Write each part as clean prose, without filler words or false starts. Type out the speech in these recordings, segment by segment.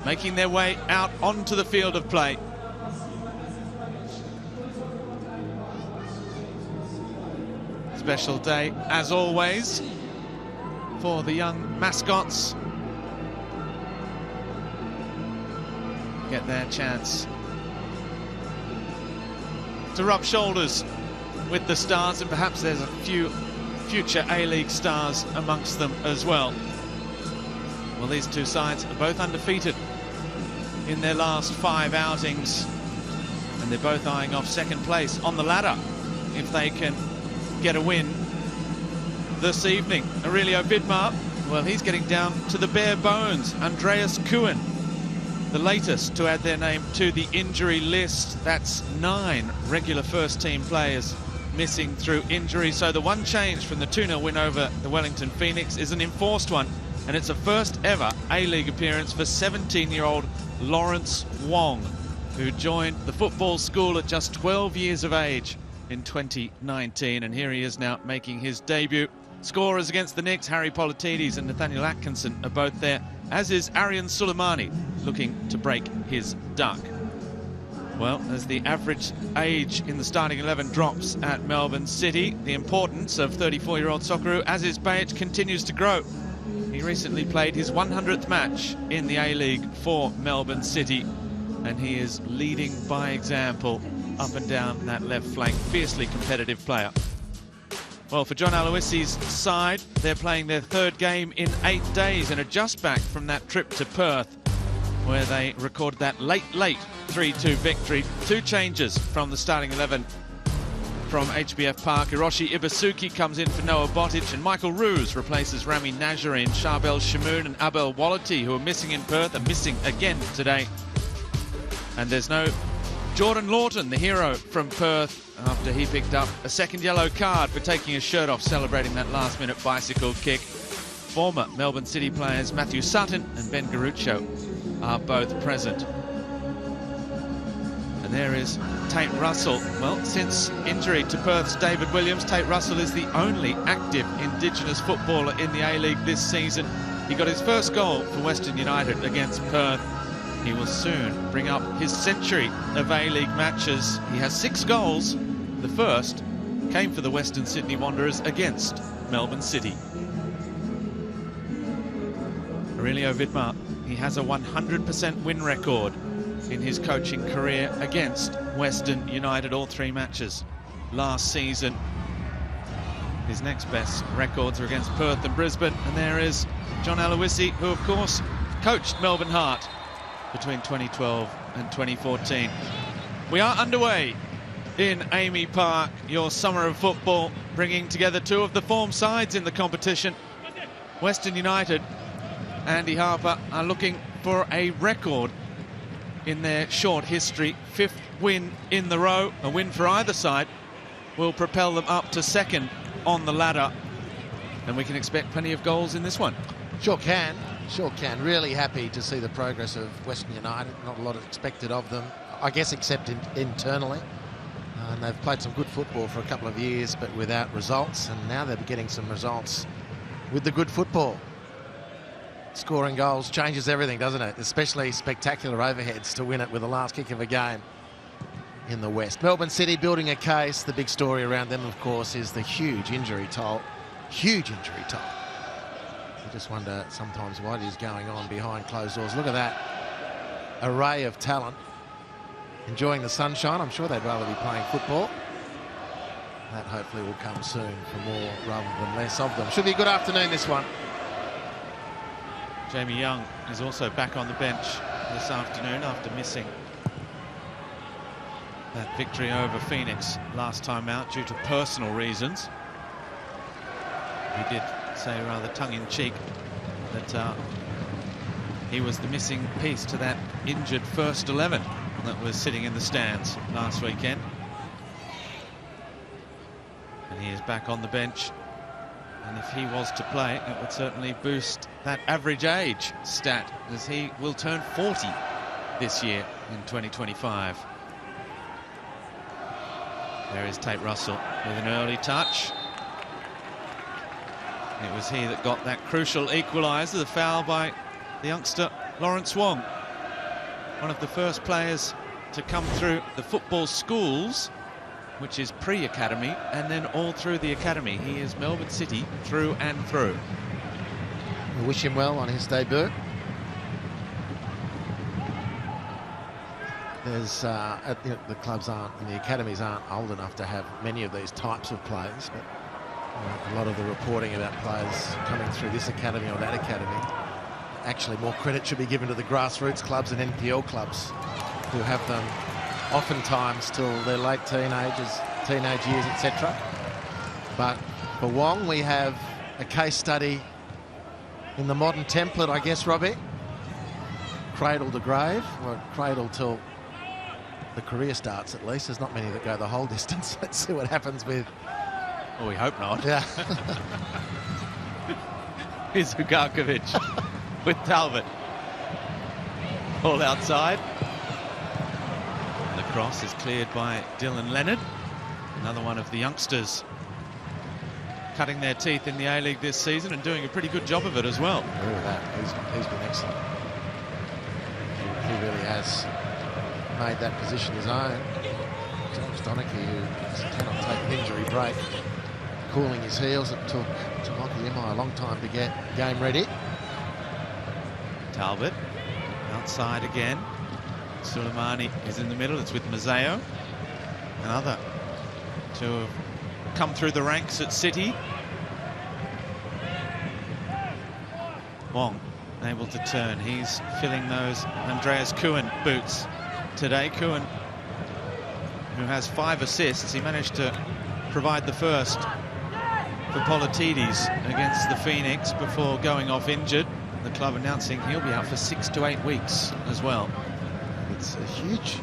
making their way out onto the field of play. Special day, as always, for the young mascots. Get their chance to rub shoulders with the stars, and perhaps there's a few future A-League stars amongst them as well. Well, these two sides are both undefeated in their last 5 outings, and they're both eyeing off second place on the ladder if they can get a win this evening. Aurelio Vidmar, well, he's getting down to the bare bones. Andreas Kuhn, the latest to add their name to the injury list. That's 9 regular first-team players missing through injury. So the one change from the 2-0 win over the Wellington Phoenix is an enforced one, and it's a first ever A-League appearance for 17-year-old Lawrence Wong, who joined the football school at just 12 years of age in 2019, and here he is now making his debut. Scorers against the Knicks, Harry Politides and Nathaniel Atkinson are both there, as is Aryan Suleimani, looking to break his duck. Well, as the average age in the starting 11 drops at Melbourne City, the importance of 34-year-old Socceroo Aziz Behich continues to grow. He recently played his 100th match in the A-League for Melbourne City, and he is leading by example up and down that left flank. Fiercely competitive player. Well, for John Aloisi's side, they're playing their 3rd game in 8 days and are just back from that trip to Perth, where they recorded that late 3-2 victory. 2 changes from the starting 11 from HBF Park. Hiroshi Ibasuki comes in for Noah Botic, and Michael Roos replaces Rami Najari. Charbel Shamoun and Abel Wallerty, who are missing in Perth, are missing again today. And there's no Jordan Lawton, the hero from Perth, after he picked up a 2nd yellow card for taking his shirt off, celebrating that last-minute bicycle kick. Former Melbourne City players Matthew Sutton and Ben Garuccio are both present. And there is Tate Russell. Well, since injury to Perth's David Williams, Tate Russell is the only active Indigenous footballer in the A-League this season. He got his first goal for Western United against Perth. He will soon bring up his century of A-League matches. He has 6 goals. The first came for the Western Sydney Wanderers against Melbourne City. Aurelio Vidmar, he has a 100% win record in his coaching career against Western United, all 3 matches last season. His next best records are against Perth and Brisbane, and there is John Aloisi, who of course coached Melbourne Heart between 2012 and 2014. We are underway in Amy Park, your summer of football, bringing together 2 of the form sides in the competition. Western United, Andy Harper, are looking for a record in their short history. 5th win in the row. A win for either side will propel them up to 2nd on the ladder, and we can expect plenty of goals in this one. Sure can. Really happy to see the progress of Western United. Not a lot expected of them, I guess, except internally. And they've played some good football for a couple of years, but without results. And now they're getting some results with the good football. Scoring goals changes everything, doesn't it? Especially spectacular overheads to win it with the last kick of a game in the West. Melbourne City building a case. The big story around them, of course, is the huge injury toll. Huge injury toll. I just wonder sometimes what is going on behind closed doors. Look at that array of talent enjoying the sunshine. I'm sure they'd rather be playing football. That hopefully will come soon for more rather than less of them. Should be a good afternoon, this one. Jamie Young is also back on the bench this afternoon after missing that victory over Phoenix last time out due to personal reasons. He did say rather tongue-in-cheek that he was the missing piece to that injured first 11 that was sitting in the stands last weekend. And he is back on the bench, and if he was to play, it would certainly boost that average age stat, as he will turn 40 this year in 2025. There is Tate Russell with an early touch. It was he that got that crucial equaliser, the foul by the youngster Lawrence Wong. one of the first players to come through the football schools, which is pre-academy, and then all through the academy. He is Melbourne City through and through. We wish him well on his debut. There's the clubs aren't, and the academies aren't old enough to have many of these types of players, but a lot of the reporting about players coming through this academy or that academy, actually more credit should be given to the grassroots clubs and NPL clubs who have them oftentimes till their late teenage years, etc. But for Wong, we have a case study in the modern template, I guess, Robbie. Cradle to grave, or cradle till the career starts at least. There's not many that go the whole distance. Let's see what happens with... Well, we hope not. Yeah. Here's Ugarkovic with Talbot. All outside. The cross is cleared by Dylan Leonard. Another one of the youngsters cutting their teeth in the A-League this season and doing a pretty good job of it as well. Agree with that. He's been excellent. He really has made that position his own. James Donachie, who cannot take an injury break, cooling his heels. It took Tamaki Imai a long time to get game ready. Talbot outside again. Suleimani is in the middle. It's with Mazzeo. Another to have come through the ranks at City. Wong able to turn. He's filling those Andreas Kuhn boots today. Kuhn, who has 5 assists, he managed to provide the first for Politidis against the Phoenix before going off injured. The club announcing he'll be out for 6 to 8 weeks as well. It's a huge...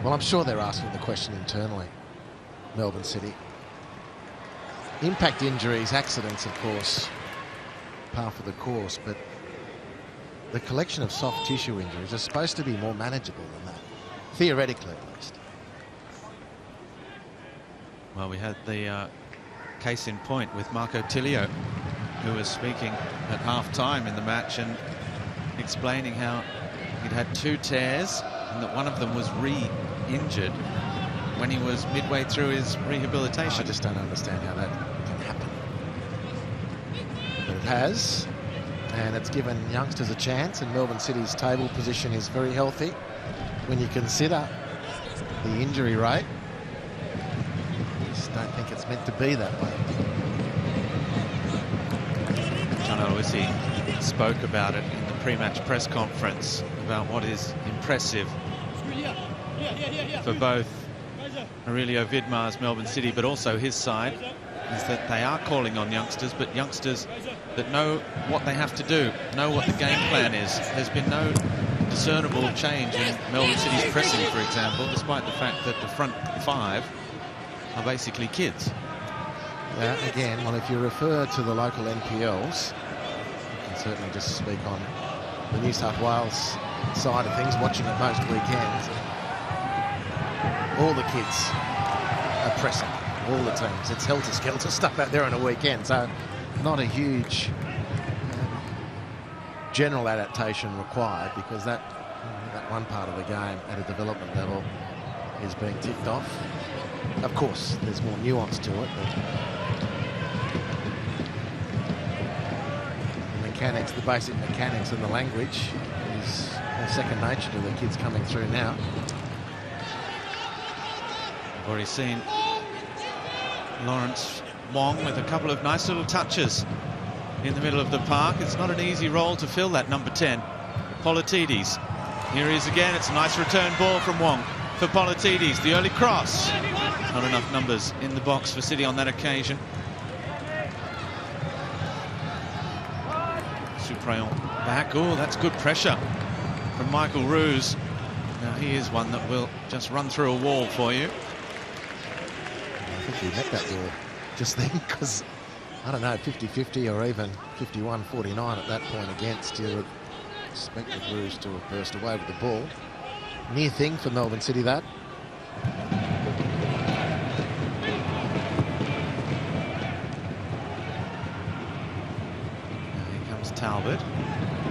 Well, I'm sure they're asking the question internally, Melbourne City. Impact injuries, accidents, of course, par for the course, but the collection of soft tissue injuries are supposed to be more manageable than that, theoretically at least. Well, we had the case in point with Marco Tilio, who was speaking at half-time in the match and explaining how he'd had 2 tears and that one of them was re-injured when he was midway through his rehabilitation. I just don't understand how that can happen. But it has, and it's given youngsters a chance, and Melbourne City's table position is very healthy when you consider the injury rate. I just don't think it's meant to be that way. John Aloisi spoke about it in the pre-match press conference about what is impressive for both Aurelio Vidmar's Melbourne City, but also his side, is that they are calling on youngsters, but youngsters that know what they have to do, know what the game plan is. There's been no discernible change in Melbourne City's pressing, for example, despite the fact that the front 5 are basically kids. Again, well, if you refer to the local NPLs, you can certainly just speak on the New South Wales side of things, watching it most weekends. All the kids are pressing, all the teams. It's helter-skelter stuff out there on a weekend, so not a huge general adaptation required, because that one part of the game at a development level is being ticked off. Of course, there's more nuance to it, but the mechanics, the basic mechanics and the language is second nature to the kids coming through now. We've already seen Lawrence Wong with a couple of nice little touches in the middle of the park. It's not an easy role to fill, that number 10. Politidis. Here he is again. It's a nice return ball from Wong for Politidis. The early cross. Not enough numbers in the box for City on that occasion. Suprayon back. Oh, that's good pressure from Michael Roos. Now he is one that will just run through a wall for you. I think he met that wall just then, because, I don't know, 50-50 or even 51-49 at that point against. You would expect the Roos to have burst away with the ball. Near thing for Melbourne City, that. Talbot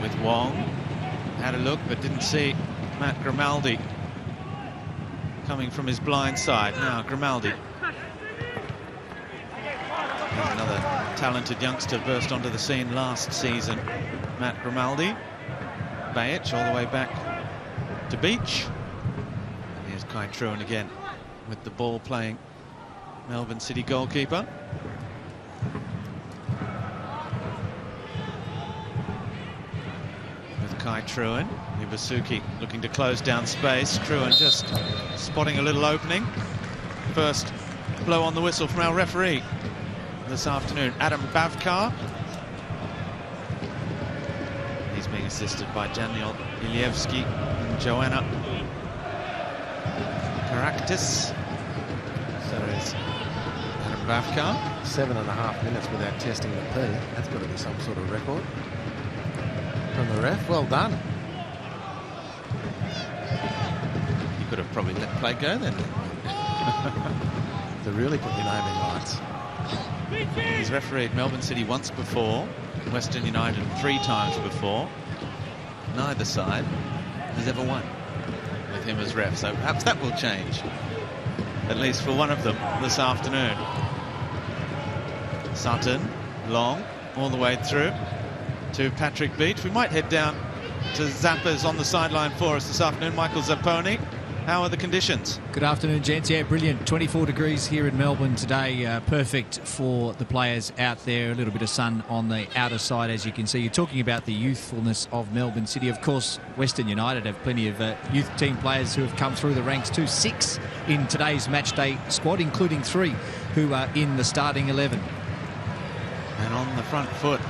with Wong. Had a look but didn't see Matt Grimaldi coming from his blind side. Now Grimaldi. There's another talented youngster burst onto the scene last season. Matt Grimaldi. Bajic all the way back to Beach. And here's Kai Truan again with the ball playing Melbourne City goalkeeper. With Kai Truan. Ibasuki looking to close down space. Truan just spotting a little opening. First blow on the whistle from our referee this afternoon, Adam Bavkar. He's being assisted by Daniel Ilievski and Joanna Caractis. So is Adam Bavkar. 7.5 minutes without testing the P. That's got to be some sort of record from the ref. Well done. You could have probably let play go then. To really put your name in lights. He's refereed Melbourne City once before, Western United 3 times before. Neither side has ever won with him as ref, so perhaps that will change, at least for one of them this afternoon. Sutton, long, all the way through to Patrick Beach. We might head down to Zappa's on the sideline for us this afternoon. Michael Zapponi, how are the conditions? Good afternoon, gents. Yeah, brilliant. 24 degrees here in Melbourne today. Perfect for the players out there. A little bit of sun on the outer side, as you can see. You're talking about the youthfulness of Melbourne City. Of course, Western United have plenty of youth team players who have come through the ranks too. 6 in today's matchday squad, including 3 who are in the starting 11. And on the front foot.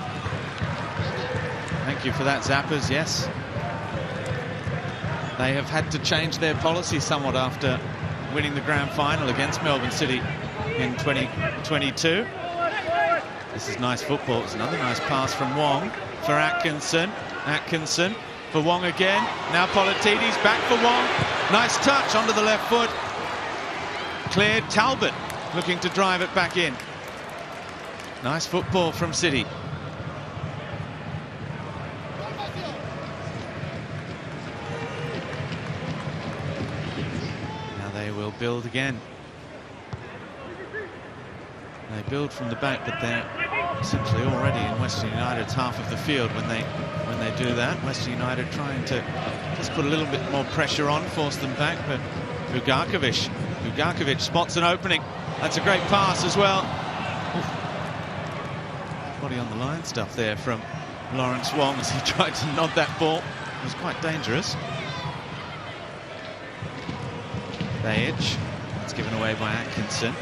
Thank you for that, Zappers. Yes. They have had to change their policy somewhat after winning the grand final against Melbourne City in 2022. This is nice football. It's another nice pass from Wong for Atkinson. Atkinson for Wong again. Now Politidis back for Wong. Nice touch onto the left foot. Cleared. Talbot looking to drive it back in. Nice football from City. Will build again. They build from the back, but they're essentially already in Western United's half of the field when they do that. Western United trying to just put a little bit more pressure on, force them back, but Ugarkovic spots an opening. That's a great pass as well. Oof. Body on the line stuff there from Lawrence Wong as he tried to nod that ball. It was quite dangerous. Bajic, it's given away by Atkinson.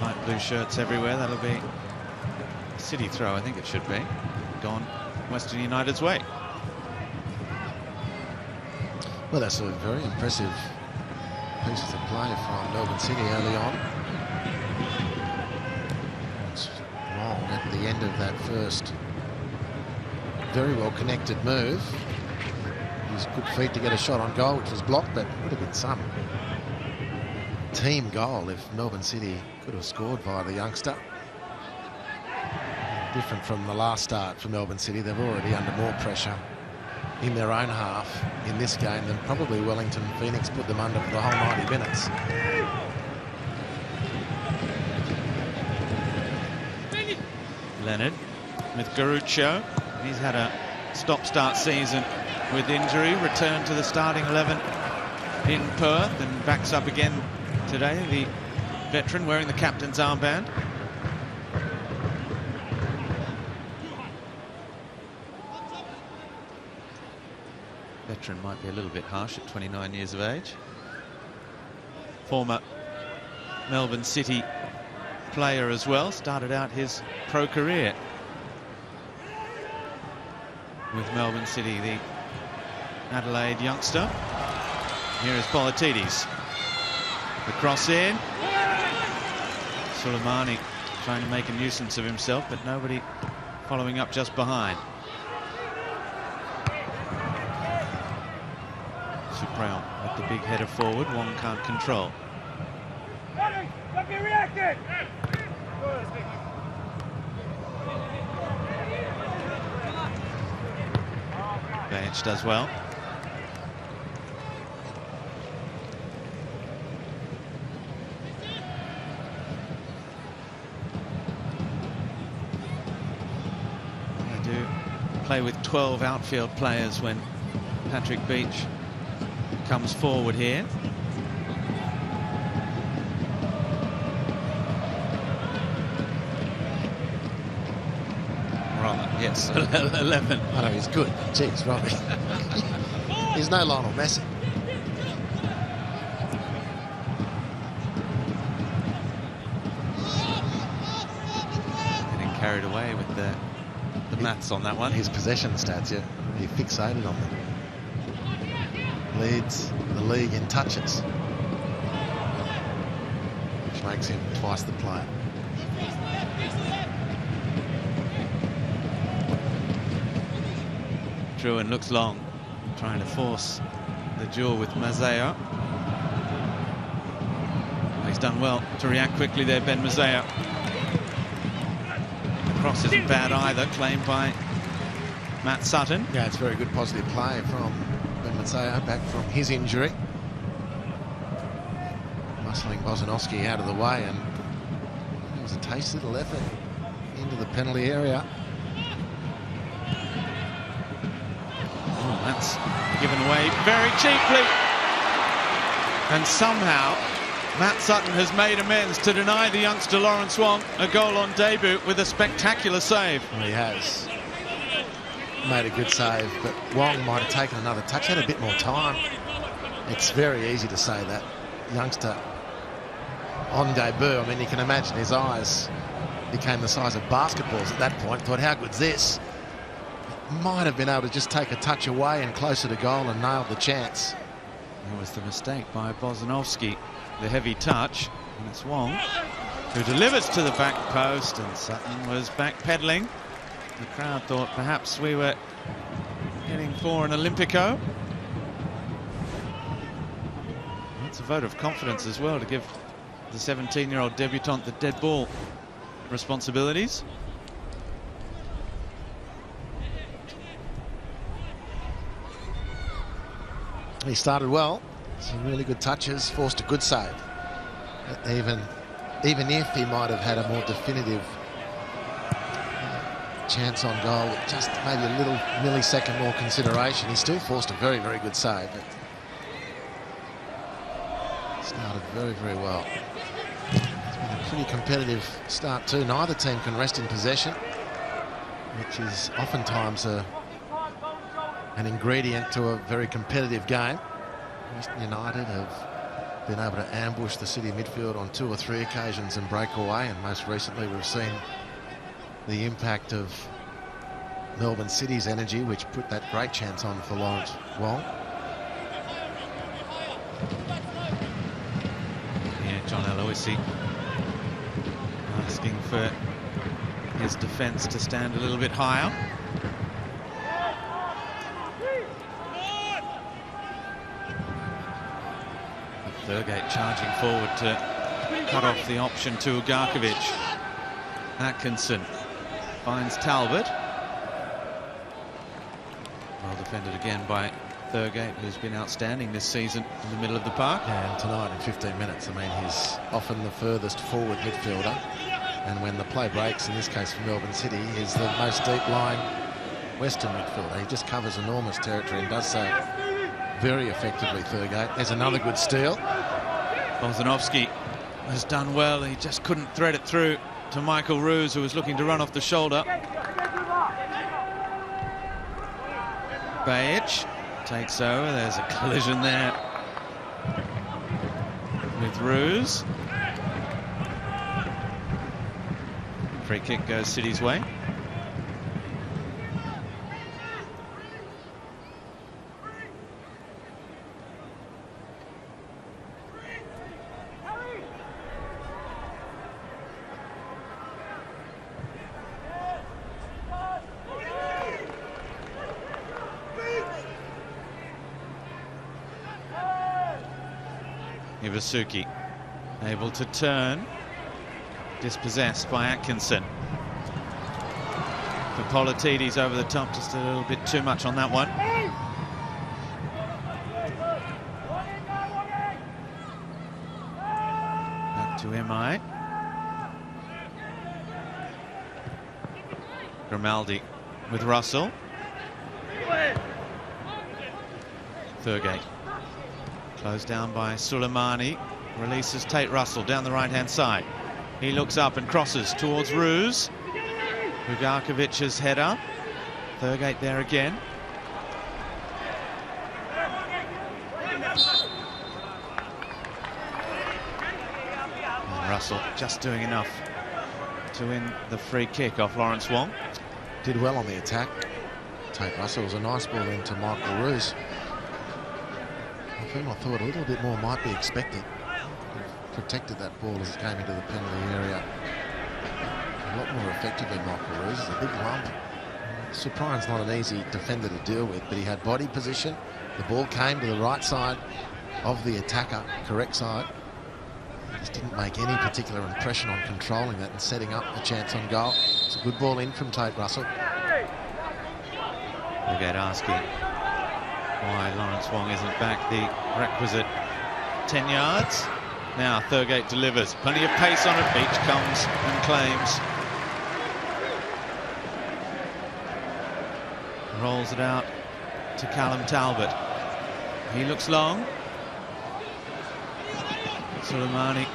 Light blue shirts everywhere. That'll be a City throw, I think it should be. Gone Western United's way. Well, that's a very impressive pieces of play from Melbourne City early on. It's Wong at the end of that first very well connected move. Used good feet to get a shot on goal, which was blocked, but would have been some team goal if Melbourne City could have scored via the youngster. Different from the last start for Melbourne City. They're already under more pressure in their own half in this game than probably Wellington Phoenix put them under for the whole 90 minutes. Leonard with Garuccio. He's had a stop-start season with injury, returned to the starting 11 in Perth and backs up again today, the veteran wearing the captain's armband. Veteran might be a little bit harsh at 29 years of age. Former Melbourne City player as well, started out his pro career with Melbourne City, the Adelaide youngster. Here is Politidis. The cross in. Suleimani trying to make a nuisance of himself, but nobody following up just behind. Suprayon with the big header forward. Wong can't control. Bajic does well. play with 12 outfield players when Patrick Beach comes forward here. Right, yes, 11. I know, he's good. Jeez, Robbie. He's no Lionel Messi. Getting carried away with the maths on that one. His possession stats, yeah. He fixated on them. Leads the league in touches, which makes him twice the player. Truan looks long, trying to force the duel with Mazeo. He's done well to react quickly there, Ben Mazeo. The cross isn't bad either, claimed by Matt Sutton. Yeah, it's a very good positive play from Ben Mazeo, back from his injury. Muscling Bozanovsky out of the way, and it was a tasty little effort into the penalty area. Oh, that's given away very cheaply. And somehow Matt Sutton has made amends to deny the youngster Lawrence Wong a goal on debut with a spectacular save. Well, he has made a good save, but Wong might have taken another touch, had a bit more time. It's very easy to say that. Youngster on debut, I mean, you can imagine his eyes became the size of basketballs at that point. Thought, how good's this? Might have been able to just take a touch away and closer to goal and nailed the chance. That was the mistake by Bozanovsky, the heavy touch, and it's Wong who delivers to the back post, and Sutton was backpedaling. The crowd thought perhaps we were heading for an Olympico. It's a vote of confidence as well to give the 17-year-old debutant the dead ball responsibilities. He started well, some really good touches, forced a good save. Even if he might have had a more definitive chance on goal, with just maybe a little millisecond more consideration, he still forced a very, very good save. But started very, very well. It's been a pretty competitive start too. Neither team can rest in possession, which is oftentimes an ingredient to a very competitive game. Western United have been able to ambush the City midfield on 2 or 3 occasions and break away, and most recently we've seen the impact of Melbourne City's energy, which put that great chance on for Lawrence Wong. Yeah, John Aloisi asking for his defence to stand a little bit higher. Thurgate charging forward to cut off the option to Ugarkovic. Atkinson finds Talbot. Well defended again by Thurgate, who's been outstanding this season in the middle of the park. Yeah, and tonight in 15 minutes, I mean, he's often the furthest forward midfielder. And when the play breaks, in this case for Melbourne City, he's the most deep-lying Western midfielder. He just covers enormous territory and does so very effectively, Thurgate. There's another good steal. Bozanovsky has done well. He just couldn't thread it through to Michael Roos, who was looking to run off the shoulder. Bajic takes over. There's a collision there with Roos. Free kick goes City's way. Ivasuki able to turn, dispossessed by Atkinson. For Politidis over the top, just a little bit too much on that one. Back to MI. Grimaldi with Russell. Thurgate. Closed down by Suleimani. Releases Tate Russell down the right-hand side. He looks up and crosses towards Roos. Bugarkovic's header. Thurgate there again. And Russell just doing enough to win the free kick off Lawrence Wong. Did well on the attack. Tate Russell was a nice ball into Michael Roos. I thought a little bit more might be expected. Protected that ball as it came into the penalty area a lot more effectively. Michael Roos is a big lump. Suprine's not an easy defender to deal with, but he had body position. The ball came to the right side of the attacker, correct side. He just didn't make any particular impression on controlling that and setting up a chance on goal. It's a good ball in from Tate Russell. Thurgate asking why Lawrence Wong isn't back the requisite 10 yards. Now Thurgate delivers. Plenty of pace on it. Beach comes and claims. Rolls it out to Callum Talbot. He looks long. Suleimani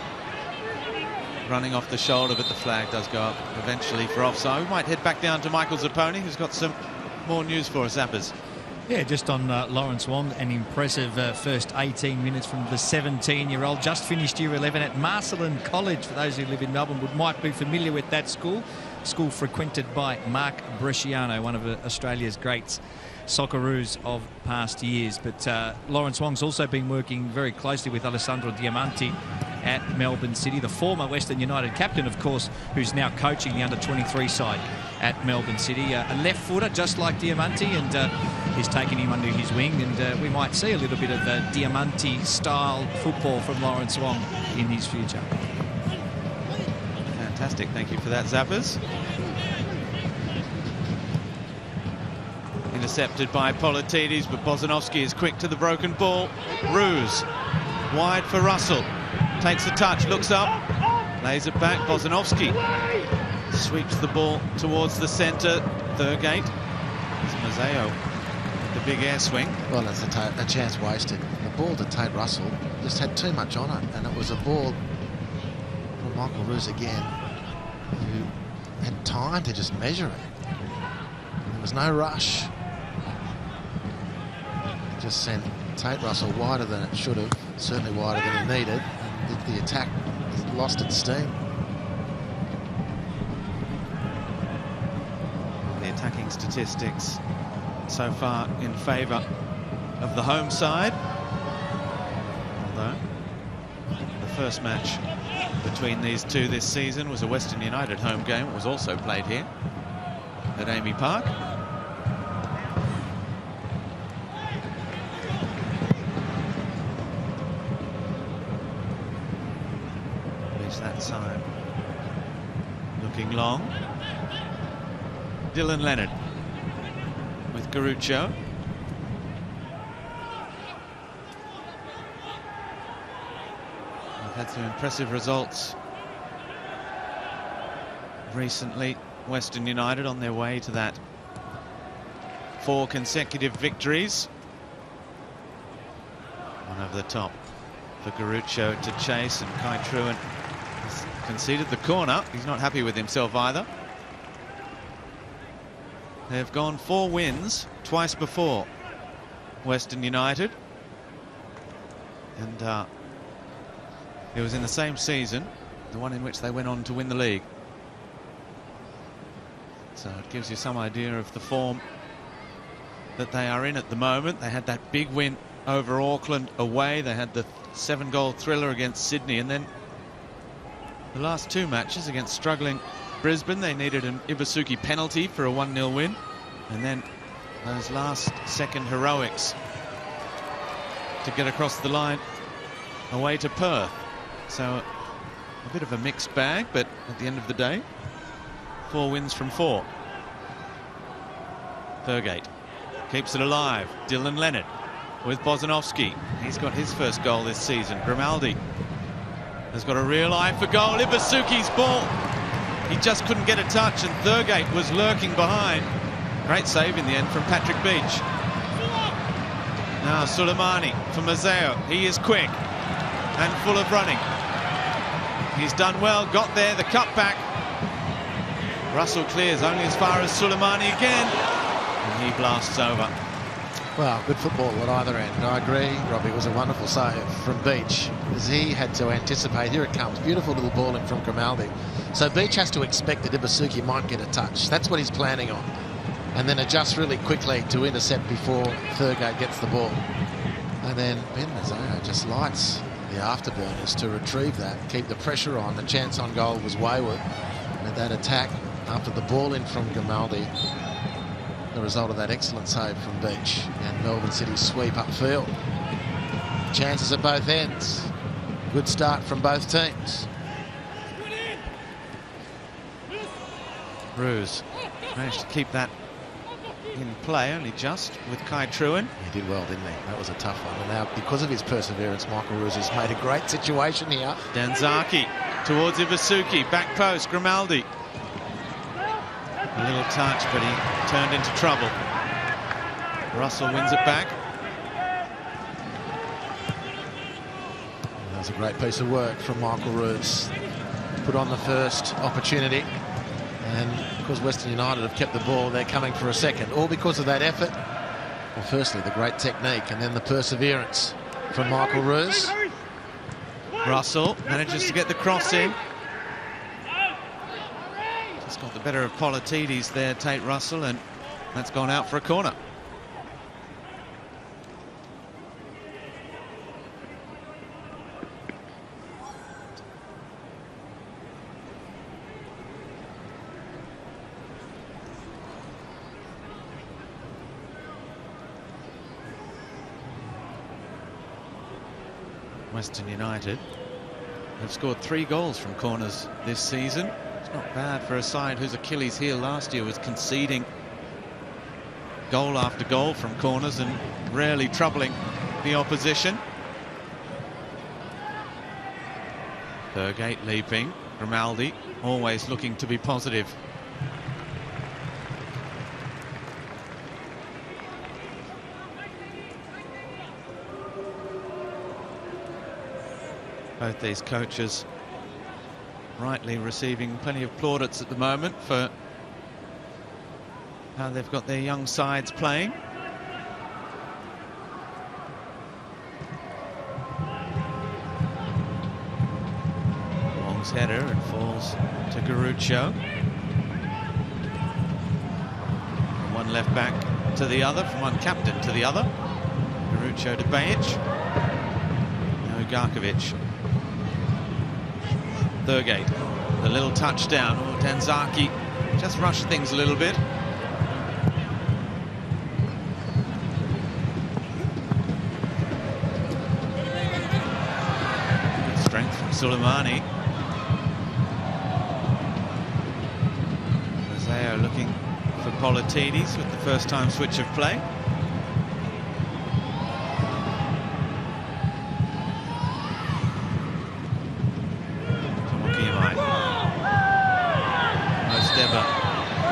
running off the shoulder, but the flag does go up eventually for offside. We might head back down to Michael Zapponi, who's got some more news for us, Zappers. Yeah, just on Lawrence Wong, an impressive first 18 minutes from the 17-year-old. Just finished year 11 at Marcelin College. For those who live in Melbourne might be familiar with that school. School frequented by Mark Bresciano, one of Australia's greats Socceroos of past years. But Lawrence Wong's also been working very closely with Alessandro Diamanti at Melbourne City, the former Western United captain, of course, who's now coaching the under-23 side at Melbourne City. A left footer, just like Diamanti, and he's taken him under his wing, and we might see a little bit of Diamanti-style football from Lawrence Wong in his future. Fantastic, thank you for that, Zappers. Intercepted by Politidis, but Bozanovski is quick to the broken ball. Roos, wide for Russell. Takes a touch, looks up, lays it back. Bozanovski sweeps the ball towards the centre. Thurgate. It's Mazzeo with the big air swing. Well, that's a chance wasted. The ball to Tate Russell just had too much on it, and it was a ball from Michael Roos again, who had time to just measure it. There was no rush. It just sent Tate Russell wider than it should have, certainly wider than he needed, and the attack lost its steam. The attacking statistics so far in favour of the home side, although the first match between these two this season was a Western United home game. It was also played here at Amy Park. That side looking long. Dylan Leonard with Garuccio. They've had some impressive results recently. Western United on their way to that 4 consecutive victories. One over the top for Garuccio to chase, and Kai Truan conceded the corner. He's not happy with himself either. They've gone 4 wins twice before, Western United, and it was in the same season, the one in which they went on to win the league. So it gives you some idea of the form that they are in at the moment. They had that big win over Auckland away. They had the 7-goal thriller against Sydney, and then the last 2 matches against struggling Brisbane, they needed an Ibusuki penalty for a 1-0 win, and then those last second heroics to get across the line away to Perth. So a bit of a mixed bag, but at the end of the day, 4 wins from 4. Thurgate keeps it alive. Dylan Leonard with Bozanovski. He's got his first goal this season. Grimaldi has got a real eye for goal. Ibusuki's ball. He just couldn't get a touch, and Thurgate was lurking behind. Great save in the end from Patrick Beach. Now Suleimani for Mazzeo. He is quick and full of running. He's done well, got there, the cutback. Russell clears only as far as Suleimani again, and he blasts over. Well, good football at either end. I agree, Robbie. It was a wonderful save from Beach, as he had to anticipate. Here it comes. Beautiful little ball in from Grimaldi. So Beach has to expect that Ibusuki might get a touch. That's what he's planning on. And then adjust really quickly to intercept before Thurgate gets the ball. And then Ben Mazzeo just lights the afterburners to retrieve that, keep the pressure on. The chance on goal was wayward. And that attack after the ball in from Grimaldi, the result of that excellent save from Beach, and Melbourne City's sweep upfield. Chances at both ends. Good start from both teams. Ruse managed to keep that in play, only just, with Kai Truan. He did well, didn't he? That was a tough one. And now, because of his perseverance, Michael Ruse has made a great situation here. Danzaki towards Ibusuki, back post, Grimaldi. A little touch, but he turned into trouble. Russell wins it back. That was a great piece of work from Michael Ruse. Put on the first opportunity, and because Western United have kept the ball, they're coming for a second. All because of that effort. Well, firstly, the great technique, and then the perseverance from Michael Ruse. Russell manages to get the cross in. Just got the better of Politidis there, Tate Russell, and that's gone out for a corner. Western United have scored 3 goals from corners this season. It's not bad for a side whose Achilles heel last year was conceding goal after goal from corners and rarely troubling the opposition. Thurgate leaping. Grimaldi always looking to be positive. Both these coaches rightly receiving plenty of plaudits at the moment for how they've got their young sides playing. Long's header and falls to Garuccio. From one left back to the other, from one captain to the other. Garuccio to Bajic. No, Garkovic. Thurgate, the little touchdown. Oh, Danzaki just rushed things a little bit. Good strength from Suleimani. Mazzeo looking for Politidis with the first time switch of play.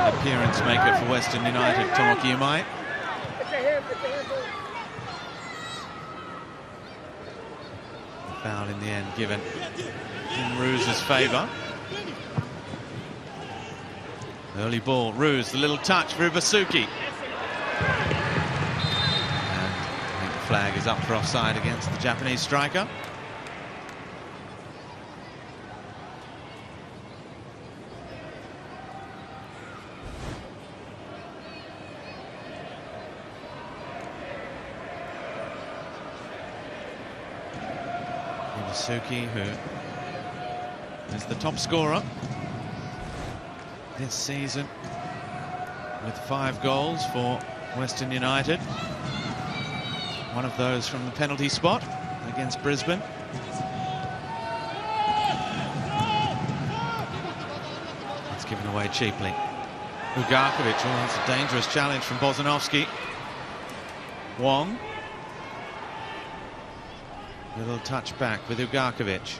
Appearance maker for Western United, Tomoki Yamai. The foul in the end given in Ruse's favour. Early ball, Ruse, the little touch for Ibusuki. And I think the flag is up for offside against the Japanese striker. Ibusuki, who is the top scorer this season with 5 goals for Western United. One of those from the penalty spot against Brisbane. It's given away cheaply. Ugarkovic, oh, that's a dangerous challenge from Bozanovski. Wong. Little touch back with Ugarkovic.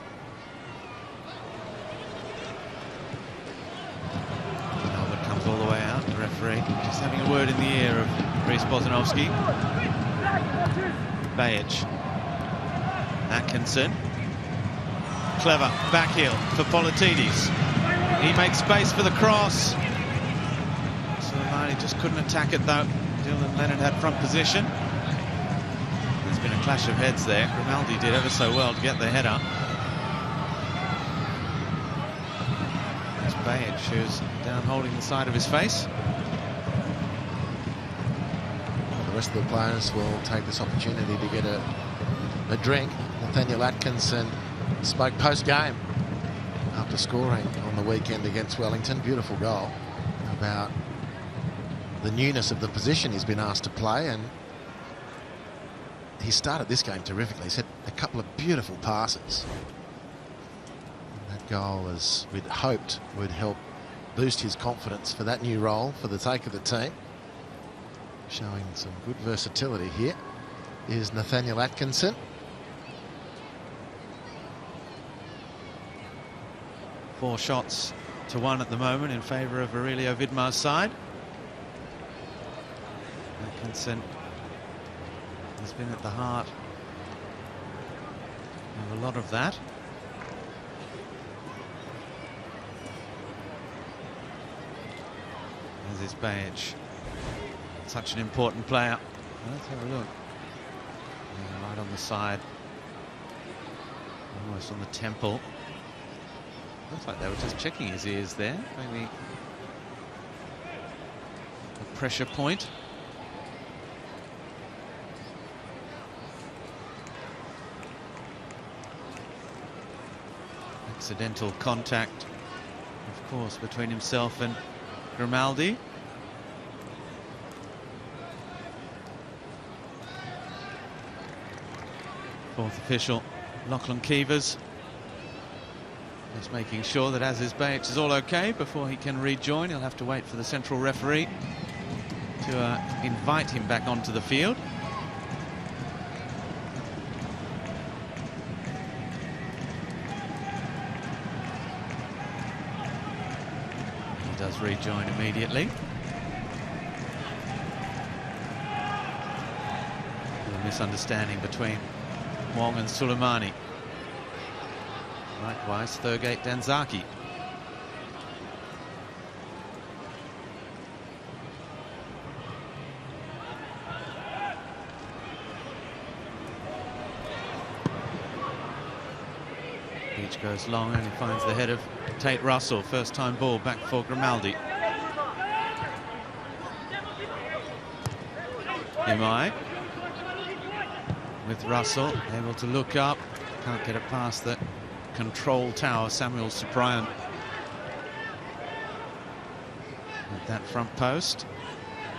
Albert comes all the way out. The referee just having a word in the ear of Reece Bozanovski. Bajic. Atkinson. Clever back heel for Politidis. He makes space for the cross. Soleimani just couldn't attack it though. Dylan Leonard had front position. There's been a clash of heads there. Grimaldi did ever so well to get the header. There's Bajic, who's down holding the side of his face. The rest of the players will take this opportunity to get a drink. Nathaniel Atkinson spoke post-game after scoring on the weekend against Wellington. Beautiful goal. About the newness of the position he's been asked to play, and he started this game terrifically. He's had a couple of beautiful passes. And that goal, as we'd hoped, would help boost his confidence for that new role for the sake of the team. Showing some good versatility here is Nathaniel Atkinson. Four shots to one at the moment in favour of Aurelio Vidmar's side. Atkinson has been at the heart of a lot of that. As is Bajic. Such an important player. Let's have a look. Yeah, right on the side. Almost on the temple. Looks like they were just checking his ears there. Maybe a pressure point. Accidental contact, of course, between himself and Grimaldi. Fourth official, Lachlan Keevers, just making sure that Aziz Bajic is all okay before he can rejoin. He'll have to wait for the central referee to invite him back onto the field. He does rejoin immediately. A misunderstanding between Wong and Soleimani. Likewise, Thurgate Danzaki. Beach goes long and he finds the head of Tate Russell. First time ball back for Grimaldi. Imai with Russell, able to look up, can't get it past the control tower, Samuel Cyprian. At that front post,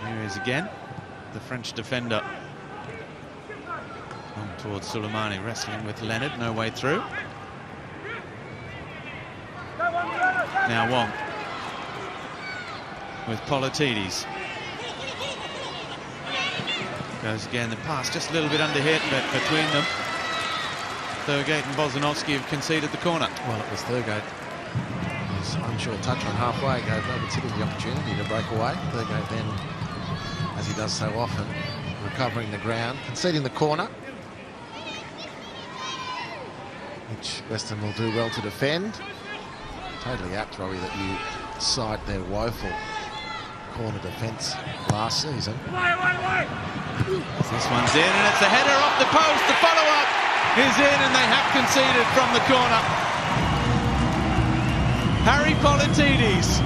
here he is again, the French defender. On towards Soleimani, wrestling with Leonard, no way through. Now Wong with Politidis. Goes again, the pass just a little bit under hit, but between them, Thurgate and Bozanovsky have conceded the corner. Well, it was Thurgate. His unsure touch on halfway gave Melbourne City the opportunity to break away. Thurgate then, as he does so often, recovering the ground, conceding the corner, which Western will do well to defend. Totally apt, Robbie, that you cite their woeful corner defence last season. This one's in, and it's a header off the post. The follow-up is in, and they have conceded from the corner. Harry Politidis.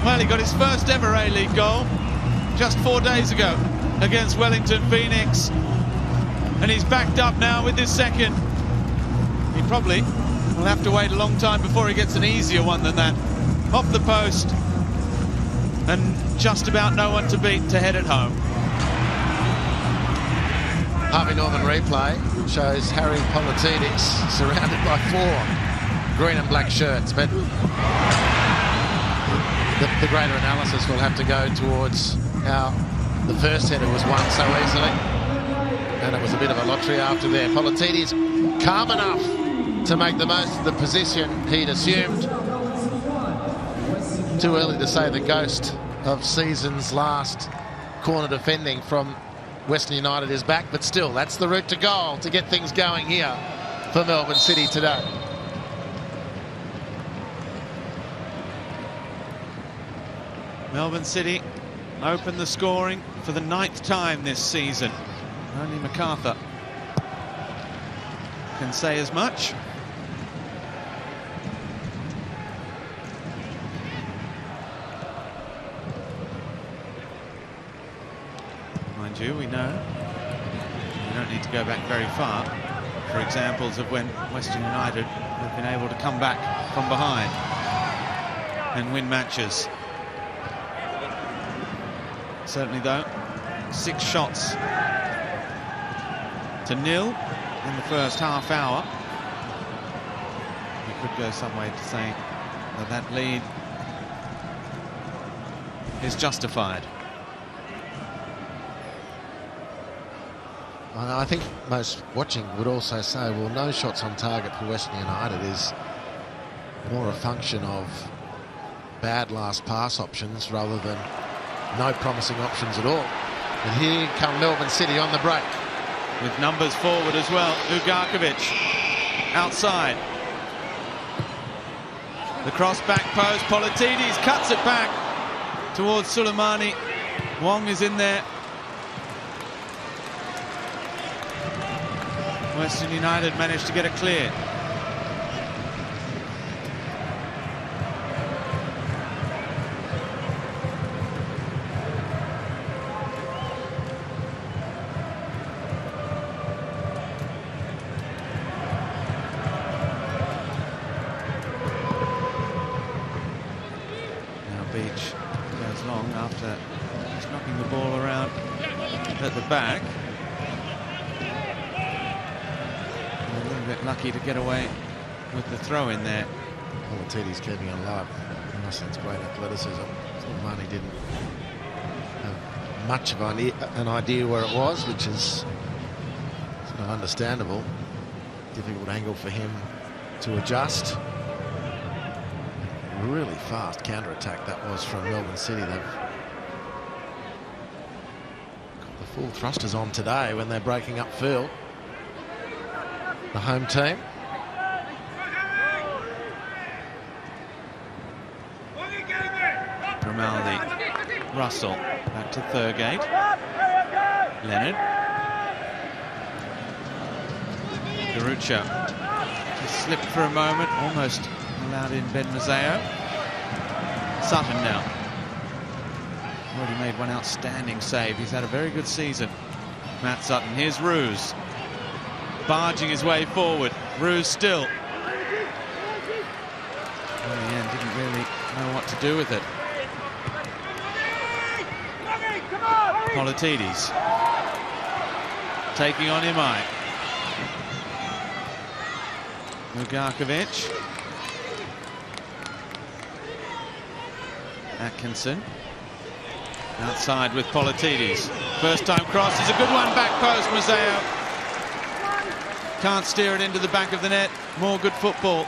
Well, he got his first ever A-League goal just 4 days ago against Wellington Phoenix, and he's backed up now with his second. He probably will have to wait a long time before he gets an easier one than that. Off the post, and just about no one to beat to head it home. Harvey Norman replay shows Harry Politidis surrounded by 4 green and black shirts, but the greater analysis will have to go towards how the first header was won so easily, and it was a bit of a lottery after there. Politidis calm enough to make the most of the position he'd assumed. Too early to say the ghost of season's last corner defending from Western United is back, but still, that's the route to goal to get things going here for Melbourne City today. Melbourne City open the scoring for the 9th time this season. Only MacArthur can say as much. Mind you, we know we don't need to go back very far for examples of when Western United have been able to come back from behind and win matches. Certainly, though, 6 shots to 0 in the first half hour. We could go some way to saying that that lead is justified. I think most watching would also say, well, no shots on target for Western United is more a function of bad last pass options rather than no promising options at all. And here come Melbourne City on the break. With numbers forward as well. Ugarkovic outside. The cross back post. Politidis cuts it back towards Suleimani. Wong is in there. Western United managed to get it clear. Back. A little bit lucky to get away with the throw in there. Politidis keeping it alive. That's great athleticism. Suleimani didn't have much of an idea where it was, which is sort of understandable. Difficult angle for him to adjust. Really fast counter-attack that was from Melbourne City. They've full thrusters on today when they're breaking upfield. The home team. Grimaldi, Russell, back to Thurgate. Leonard. Garucha just slipped for a moment, almost allowed in Ben Mazzeo. Sutton now. Already made one outstanding save. He's had a very good season, Matt Sutton. Here's Roos, barging his way forward. Roos still. In the end, didn't really know what to do with it. Politidis taking on Imai. Ugarkovic. Atkinson. Outside with Politidis. First time cross is a good one. Back post, Mazzeo. Can't steer it into the back of the net. More good football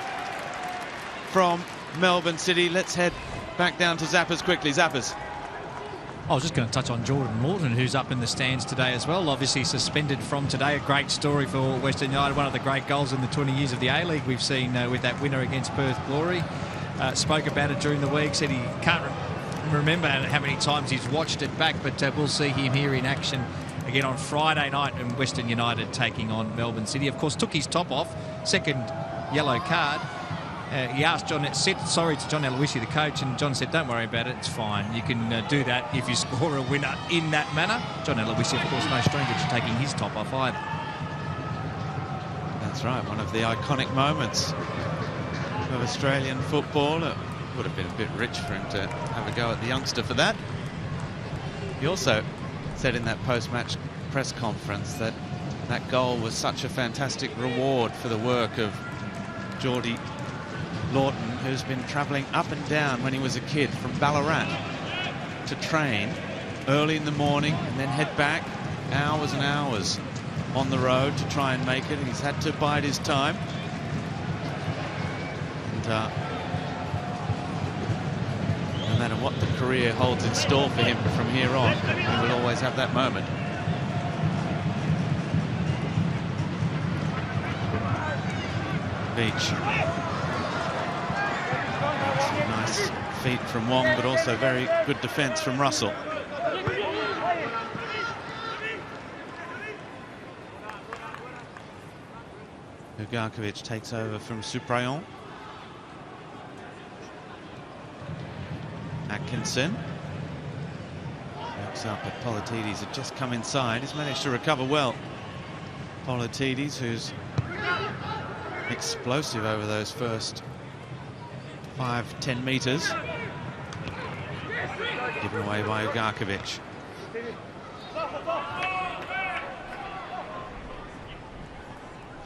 from Melbourne City. Let's head back down to Zappers quickly. Zappers. I was just going to touch on Jordan Morton, who's up in the stands today as well. Obviously suspended from today. A great story for Western United. One of the great goals in the 20 years of the A-League we've seen with that winner against Perth Glory. Spoke about it during the week. Said he can't remember how many times he's watched it back, but we'll see him here in action again on Friday night, and Western United taking on Melbourne City. Of course, took his top off. Second yellow card. He asked sorry to John Aloisi, the coach, and John said, don't worry about it, it's fine. You can do that if you score a winner in that manner. John Aloisi, of course, no stranger to taking his top off either. That's right, one of the iconic moments of Australian football. It would have been a bit rich for him to have a go at the youngster for that. He also said in that post-match press conference that that goal was such a fantastic reward for the work of Geordie Lawton, who's been travelling up and down when he was a kid from Ballarat to train early in the morning and then head back hours and hours on the road to try and make it. He's had to bide his time. And no matter what the career holds in store for him from here on, he will always have that moment. Beach. Nice feet from Wong, but also very good defence from Russell. Ugarkovic takes over from Suprayon. Atkinson works up, but Politides had just come inside. He's managed to recover well. Politides, who's explosive over those first 5-10 metres. Given away by Ugarkovic.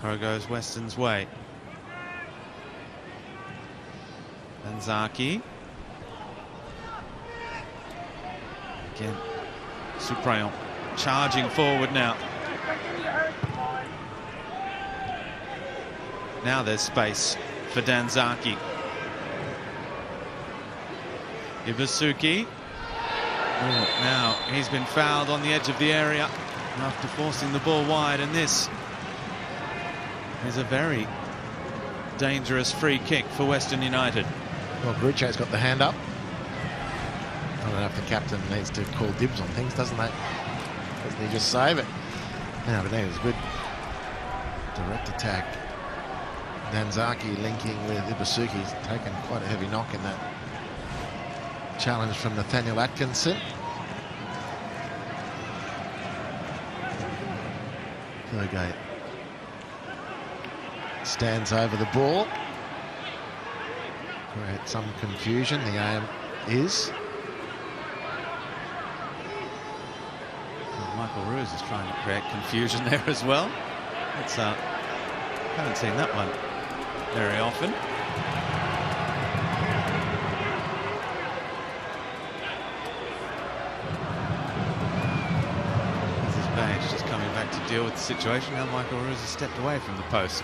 Throw goes Weston's way. Danzaki. Again, Suprayon charging forward now. Now there's space for Danzaki. Ibasuki. Now he's been fouled on the edge of the area after forcing the ball wide, and this is a very dangerous free kick for Western United. Well, Grucho's got the hand up. I don't know if the captain needs to call dibs on things, doesn't he? Doesn't he just save it? No, but it was good. Direct attack. Danzaki linking with Ibasuki's taken quite a heavy knock in that challenge from Nathaniel Atkinson. Thurgate stands over the ball. Create some confusion, the aim is. Well, Michael Roos is trying to create confusion there as well. It's haven't seen that one very often. This is Page just coming back to deal with the situation. Now Michael Roos has stepped away from the post.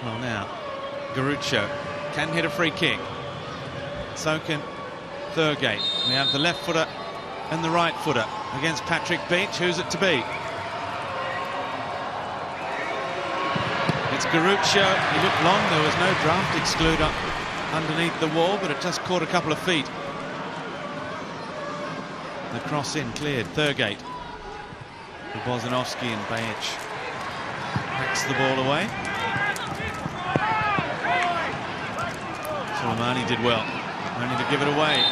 Well, now Garucho can hit a free kick. So can Thurgate. We have the left footer and the right footer against Patrick Beach. Who's it to be? It's Garucho. He looked long. There was no draft excluder underneath the wall, but it just caught a couple of feet. The cross in cleared. Thurgate. Bozanovsky and Bajic hacks the ball away. Soleimani did well, only to give it away.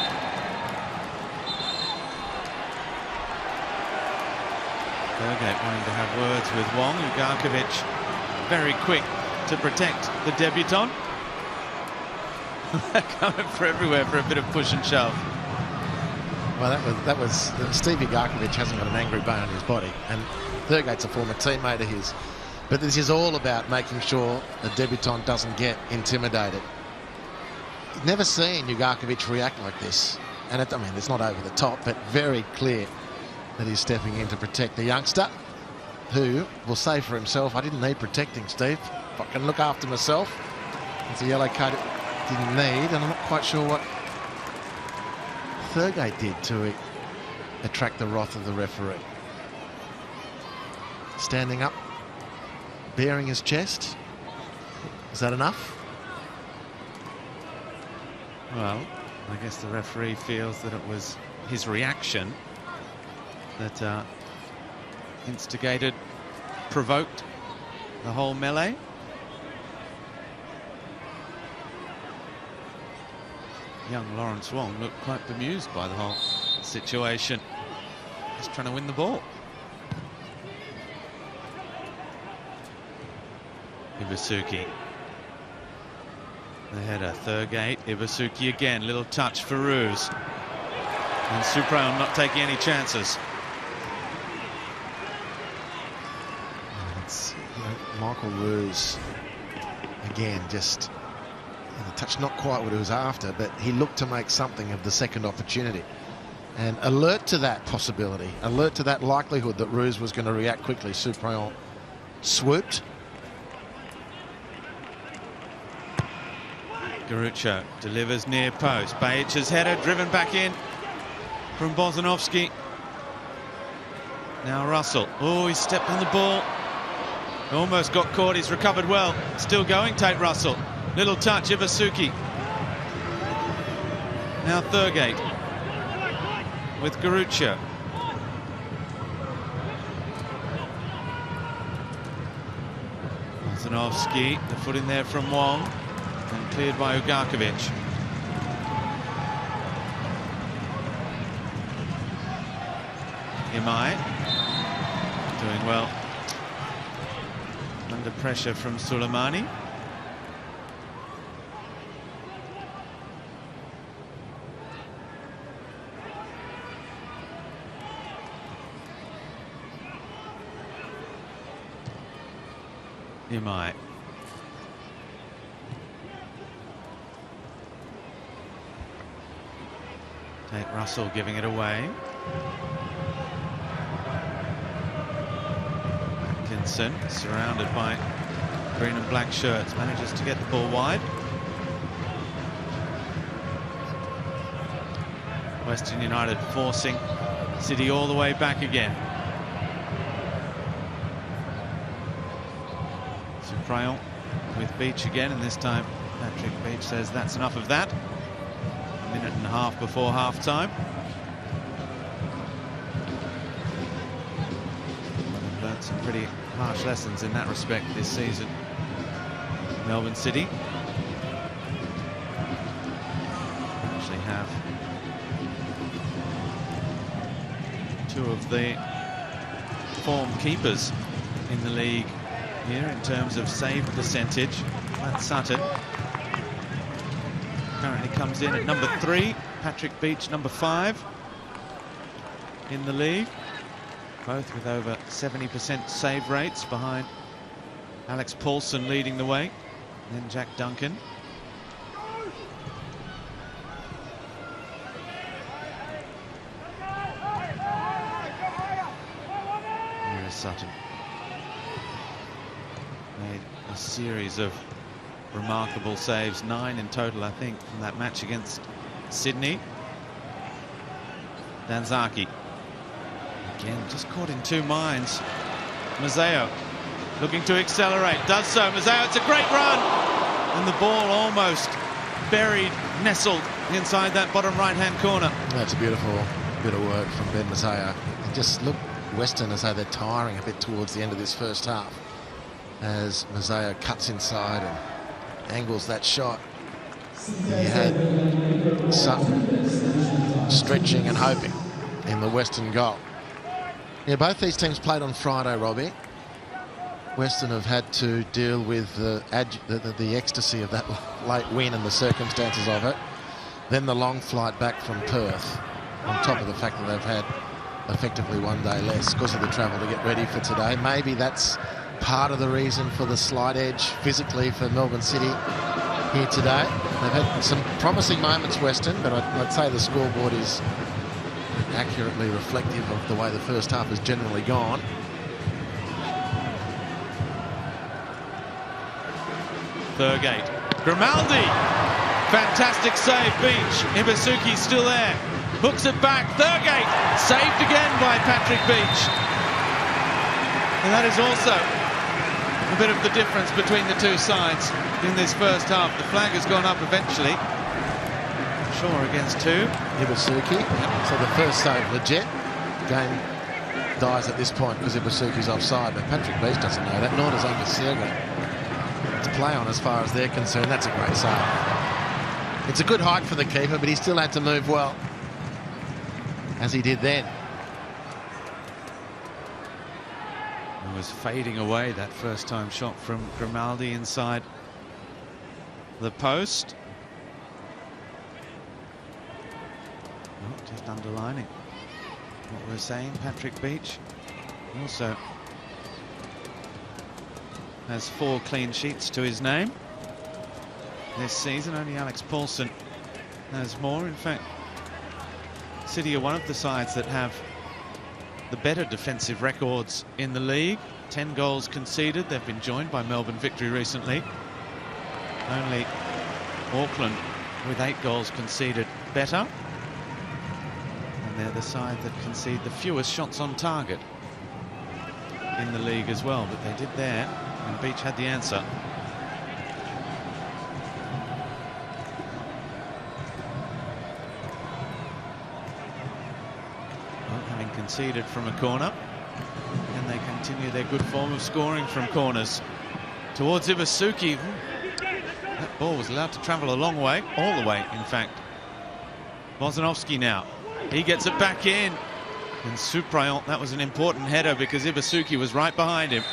Thurgate wanting to have words with Wong. Ugarkovic very quick to protect the debutant. Coming for everywhere for a bit of push and shove. Well, that was Steve Ugarkovic hasn't got an angry bone in his body, and Thurgate's a former teammate of his. But this is all about making sure the debutant doesn't get intimidated. Never seen Ugarkovic react like this, and I mean, it's not over the top, but very clear that he's stepping in to protect the youngster, who will say for himself, "I didn't need protecting, Steve. If I can look after myself." It's a yellow card it didn't need, and I'm not quite sure what Thurgate did to attract the wrath of the referee. Standing up, baring his chest. Is that enough? Well, I guess the referee feels that it was his reaction that instigated, provoked the whole melee. Young Lawrence Wong looked quite bemused by the whole situation. Just trying to win the ball. Ibasuki. The header, Thurgate, Ibasuki again, little touch for Roos. And Suprayon not taking any chances. It's, Michael Roos, again, just the touch not quite what he was after, but he looked to make something of the second opportunity. And alert to that possibility, alert to that likelihood that Roos was going to react quickly. Suprayon swooped. Garucho delivers near post. Bajic's header driven back in from Bozanovsky. Now Russell. Oh, he stepped on the ball. Almost got caught, he's recovered well. Still going, Tate Russell. Little touch, Isuzu. Now Thurgate with Garucha. Mazanovsky, the foot in there from Wong, and cleared by Ugarkovic. Imai doing well under pressure from Suleimani. Imai. Tate Russell giving it away. Atkinson, surrounded by green and black shirts, manages to get the ball wide. Western United forcing City all the way back again. Suprayon with Beach again, and this time Patrick Beach says that's enough of that. A minute and a half before half-time. They've learnt some pretty harsh lessons in that respect this season. Melbourne City actually have two of the form keepers in the league here in terms of save percentage. Matt Sutton currently comes in at number 3. Patrick Beach, number 5 in the league. Both with over 70% save rates, behind Alex Paulson leading the way, and then Jack Duncan. Here is Sutton. Made a series of remarkable saves, 9 in total, I think, from that match against Sydney. Danzaki again just caught in two minds. Mazzeo looking to accelerate, does so. Mazzeo, it's a great run, and the ball almost buried, nestled inside that bottom right-hand corner. That's a beautiful bit of work from Ben Mazzeo. And just look, Western as though they're tiring a bit towards the end of this first half, as Mazzeo cuts inside and angles that shot. You had Sutton stretching and hoping in the Western goal. Yeah, both these teams played on Friday, Robbie. Western have had to deal with the ecstasy of that late win and the circumstances of it. Then the long flight back from Perth, on top of the fact that they've had effectively one day less because of the travel to get ready for today. Maybe that's part of the reason for the slight edge physically for Melbourne City here today. They've had some promising moments, Western, but I'd say the scoreboard is accurately reflective of the way the first half has generally gone. Thurgate, Grimaldi, fantastic save, Beach. Ibusuki still there, hooks it back. Thurgate saved again by Patrick Beach, and that is also a bit of the difference between the two sides in this first half. The flag has gone up eventually. Shaw against 2. Ibusuki. Yep. So the first save legit. Game dies at this point because Ibusuki's offside, but Patrick Beach doesn't know that, nor does Angus to play on as far as they're concerned. That's a great save. It's a good height for the keeper, but he still had to move well, as he did then. It was fading away, that first time shot from Grimaldi inside the post. Oh, just underlining what we're saying, Patrick Beach also has 4 clean sheets to his name this season. Only Alex Paulson has more. In fact, City are one of the sides that have the better defensive records in the league. 10 goals conceded. They've been joined by Melbourne Victory recently. Only Auckland with 8 goals conceded better. And they're the side that concede the fewest shots on target. in the league as well, but they did there, and Beach had the answer. Well, having conceded from a corner, and they continue their good form of scoring from corners. Towards Isuzu. That ball was allowed to travel a long way, all the way, in fact. Bozanovski now. He gets it back in. And Supriant, that was an important header because Isuzu was right behind him,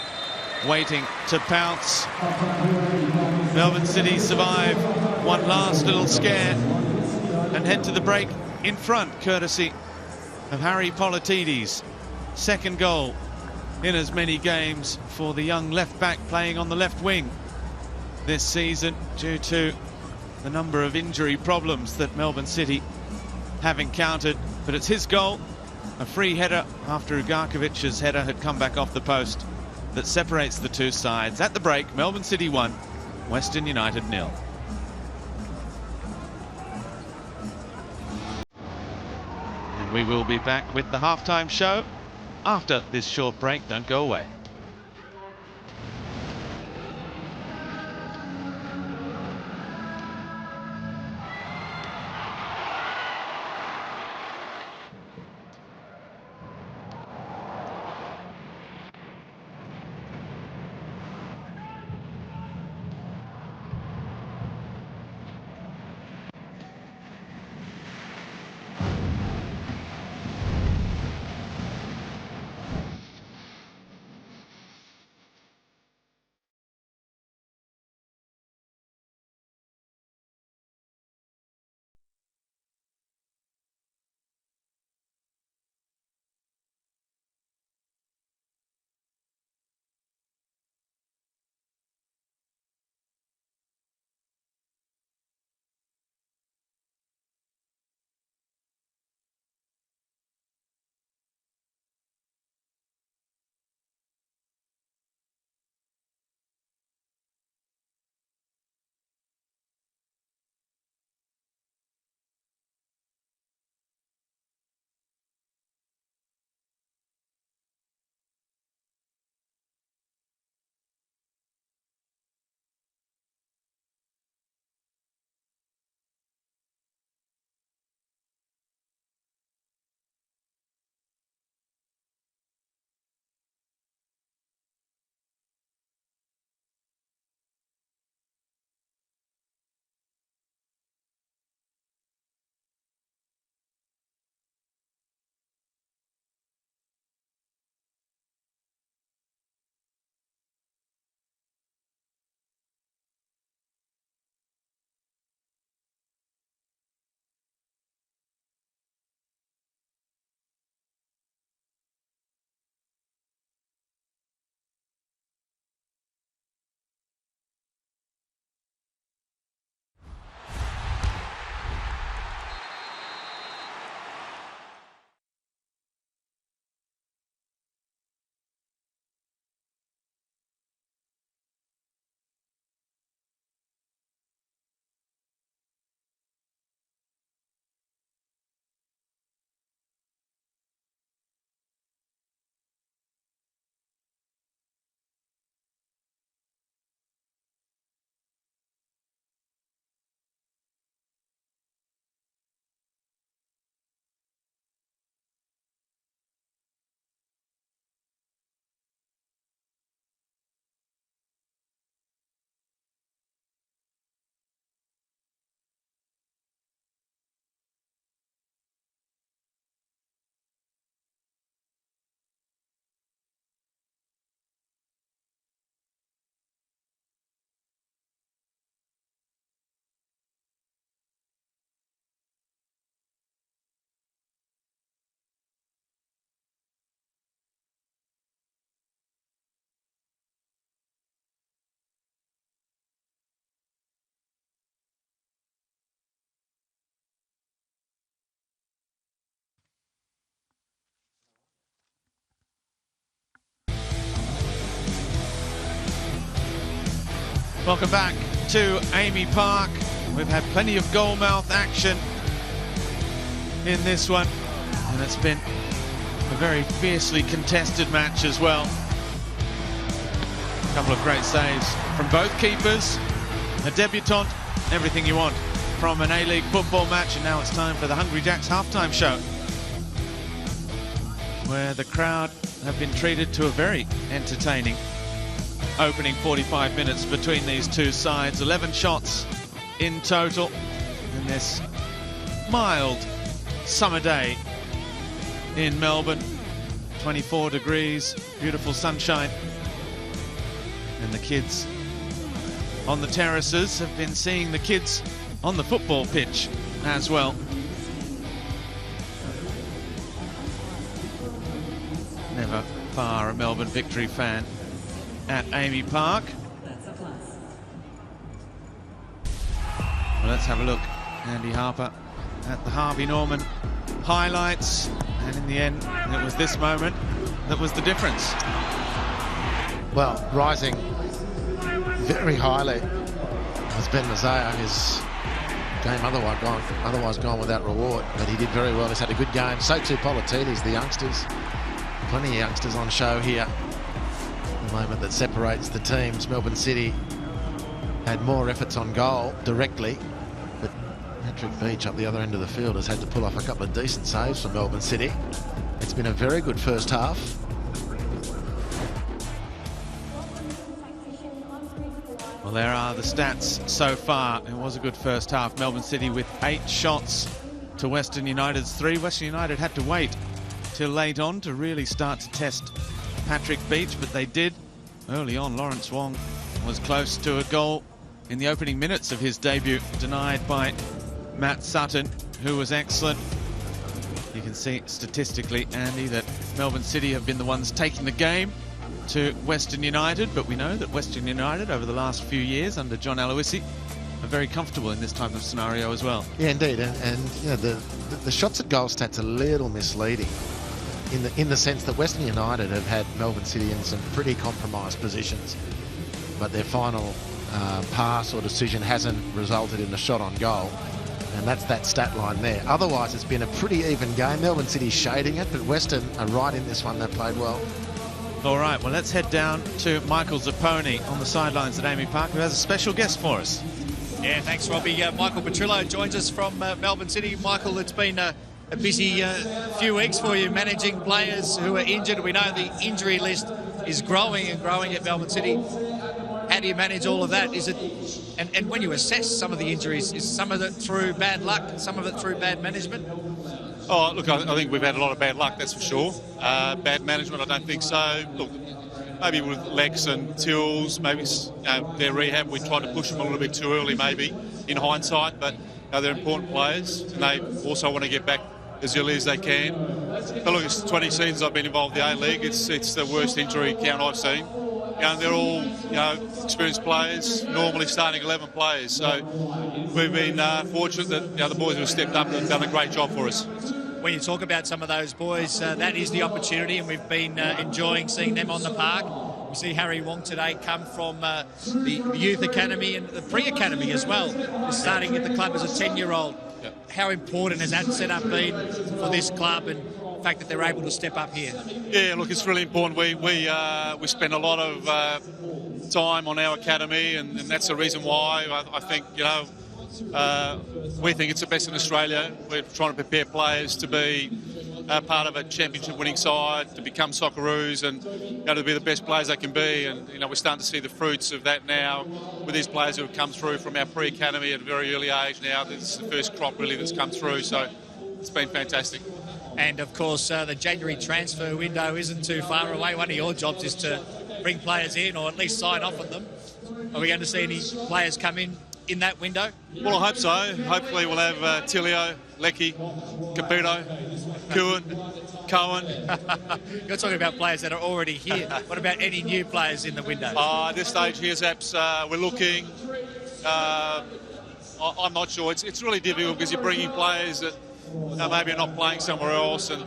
waiting to pounce. Melbourne City survive one last little scare and head to the break in front, courtesy of Harry Politides. Second goal in as many games for the young left-back playing on the left wing this season due to the number of injury problems that Melbourne City have encountered. But it's his goal, a free header after Ugarkovic's header had come back off the post, that separates the two sides. At the break, Melbourne City 1, Western United 0. And we will be back with the halftime show after this short break. Don't go away. Welcome back to Amy Park. We've had plenty of goal-mouth action in this one, and it's been a very fiercely contested match as well. A couple of great saves from both keepers. A debutant, everything you want from an A-League football match. And now it's time for the Hungry Jacks halftime show, where the crowd have been treated to a very entertaining opening 45 minutes between these two sides. 11 shots in total in this mild summer day in Melbourne. 24 degrees, beautiful sunshine. And the kids on the terraces have been seeing the kids on the football pitch as well. Never far a Melbourne Victory fan at Amy Park. Well, let's have a look. Andy Harper at the Harvey Norman highlights, and in the end it was this moment that was the difference. Well, rising very highly was Ben Mazzeo. His game otherwise gone without reward, but he did very well. He's had a good game. So too Politidis, the youngsters. Plenty of youngsters on show here. The moment that separates the teams. Melbourne City had more efforts on goal directly, but Patrick Beach up the other end of the field has had to pull off a couple of decent saves for Melbourne City. It's been a very good first half. Well, there are the stats so far. It was a good first half. Melbourne City with 8 shots to Western United's 3. Western United had to wait till late on to really start to test Patrick Beach, but they did. Early on, Lawrence Wong was close to a goal in the opening minutes of his debut, denied by Matt Sutton, who was excellent. You can see statistically, Andy, that Melbourne City have been the ones taking the game to Western United, but we know that Western United over the last few years under John Aloisi are very comfortable in this type of scenario as well. Yeah, indeed, and you know, the shots at goal stats a little misleading in the sense that Western United have had Melbourne City in some pretty compromised positions, but their final pass or decision hasn't resulted in a shot on goal, and that's that stat line there. Otherwise, it's been a pretty even game. Melbourne City's shading it, but Western are right in this one. They've played well. All right, well, let's head down to Michael Zapponi on the sidelines at Amy Park, who has a special guest for us. Yeah, thanks, Robbie. Michael Petrillo joins us from Melbourne City. Michael, it's been a busy few weeks for you managing players who are injured. We know the injury list is growing and growing at Melbourne City. How do you manage all of that? Is it, and when you assess some of the injuries, is some of it through bad luck, some of it through bad management? Oh, look, I think we've had a lot of bad luck, that's for sure. Bad management, I don't think so. Look, maybe with Lex and Tills, maybe their rehab, we tried to push them a little bit too early, maybe, in hindsight, but they're important players, and they also want to get back as early as they can. But look, it's 20 seasons I've been involved in the A-League. It's the worst injury count I've seen. They're all experienced players, normally starting 11 players. So we've been fortunate that the boys have stepped up and done a great job for us. When you talk about some of those boys, that is the opportunity, and we've been enjoying seeing them on the park. We see Harry Wong today come from the youth academy and the pre-academy as well. He's starting at the club as a 10-year-old. Yep. How important has that setup been for this club, and the fact that they're able to step up here? Yeah, look, it's really important. We spend a lot of time on our academy, and that's the reason why I think we think it's the best in Australia. We're trying to prepare players to be part of a championship-winning side, to become Socceroos, and to be the best players they can be. And we're starting to see the fruits of that now with these players who have come through from our pre-academy at a very early age. Now this is the first crop really that's come through, so it's been fantastic. And of course, the January transfer window isn't too far away. One of your jobs is to bring players in, or at least sign off on them. Are we going to see any players come in that window? Well, I hope so. Hopefully we'll have Tilio, Lecky, Capito, Cohen. You're talking about players that are already here. What about any new players in the window? At this stage here, Zaps, we're looking. I'm not sure. It's really difficult because you're bringing players that maybe are not playing somewhere else, and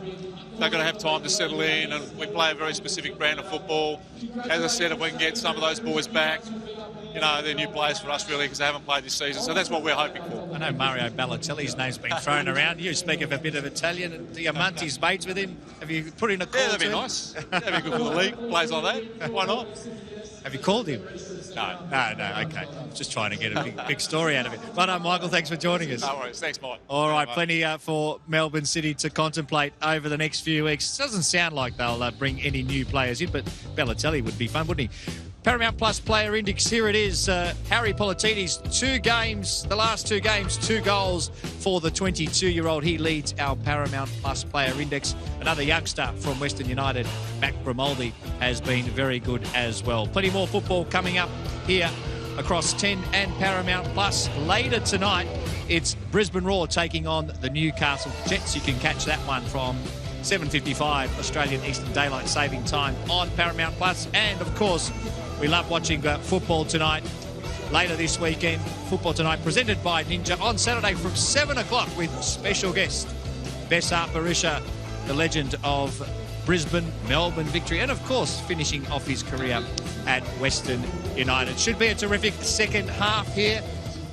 they're going to have time to settle in, and we play a very specific brand of football. As I said, if we can get some of those boys back, they're new players for us really because they haven't played this season. So that's what we're hoping for. I know Mario Balotelli's name's been thrown around. You speak of a bit of Italian, and Diamante's mates with him. Have you put in a call? Yeah, that'd be nice. That'd be good for the league. Plays like that. Why not? Have you called him? No, okay. Just trying to get a big story out of it. But Michael, thanks for joining us. No worries. Thanks, Mike. All right, plenty for Melbourne City to contemplate over the next few weeks. Doesn't sound like they'll bring any new players in, but Balotelli would be fun, wouldn't he? Paramount Plus Player Index, here it is. Harry Polatini's 2 games, the last 2 games, 2 goals for the 22-year-old. He leads our Paramount Plus Player Index. Another youngster from Western United, Mac Grimaldi, has been very good as well. Plenty more football coming up here across 10 and Paramount Plus. Later tonight, it's Brisbane Roar taking on the Newcastle Jets. You can catch that one from 7:55 Australian Eastern Daylight Saving Time on Paramount Plus. And, of course, we love watching football tonight. Later this weekend, Football Tonight presented by Ninja on Saturday from 7 o'clock with special guest Besar Barisha, the legend of Brisbane, Melbourne victory, and of course finishing off his career at Western United. Should be a terrific second half here.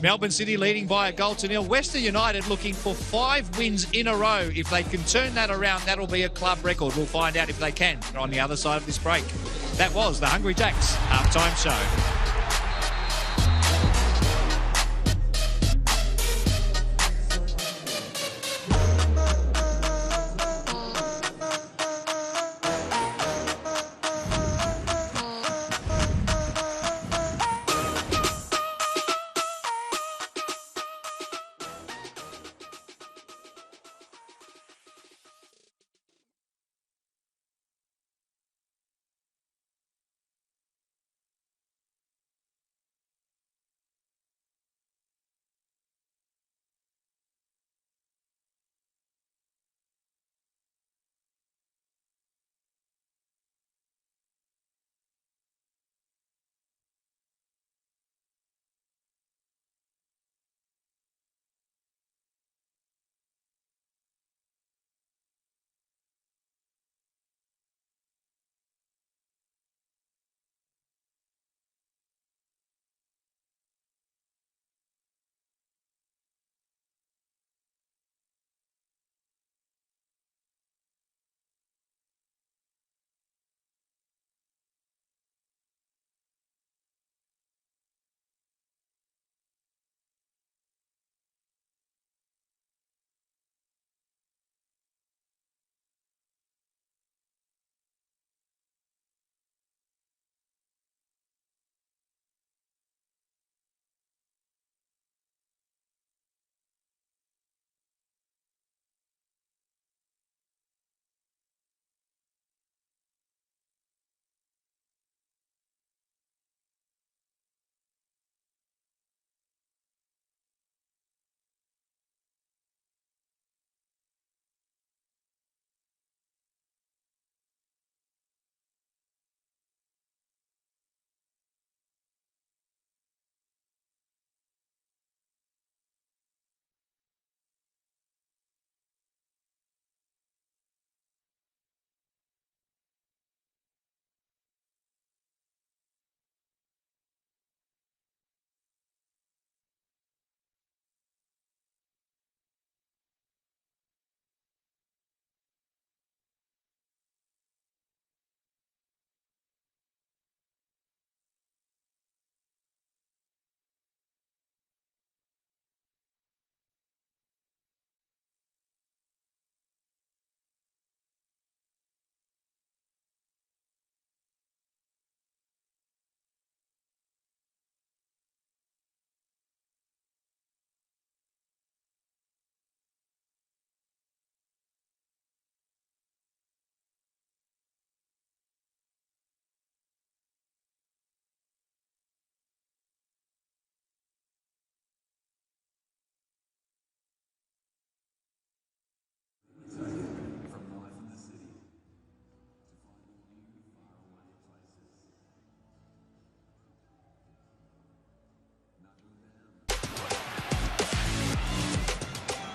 Melbourne City leading by 1-0. Western United looking for 5 wins in a row. If they can turn that around, that'll be a club record. We'll find out if they can on the other side of this break. That was the Hungry Jacks halftime show.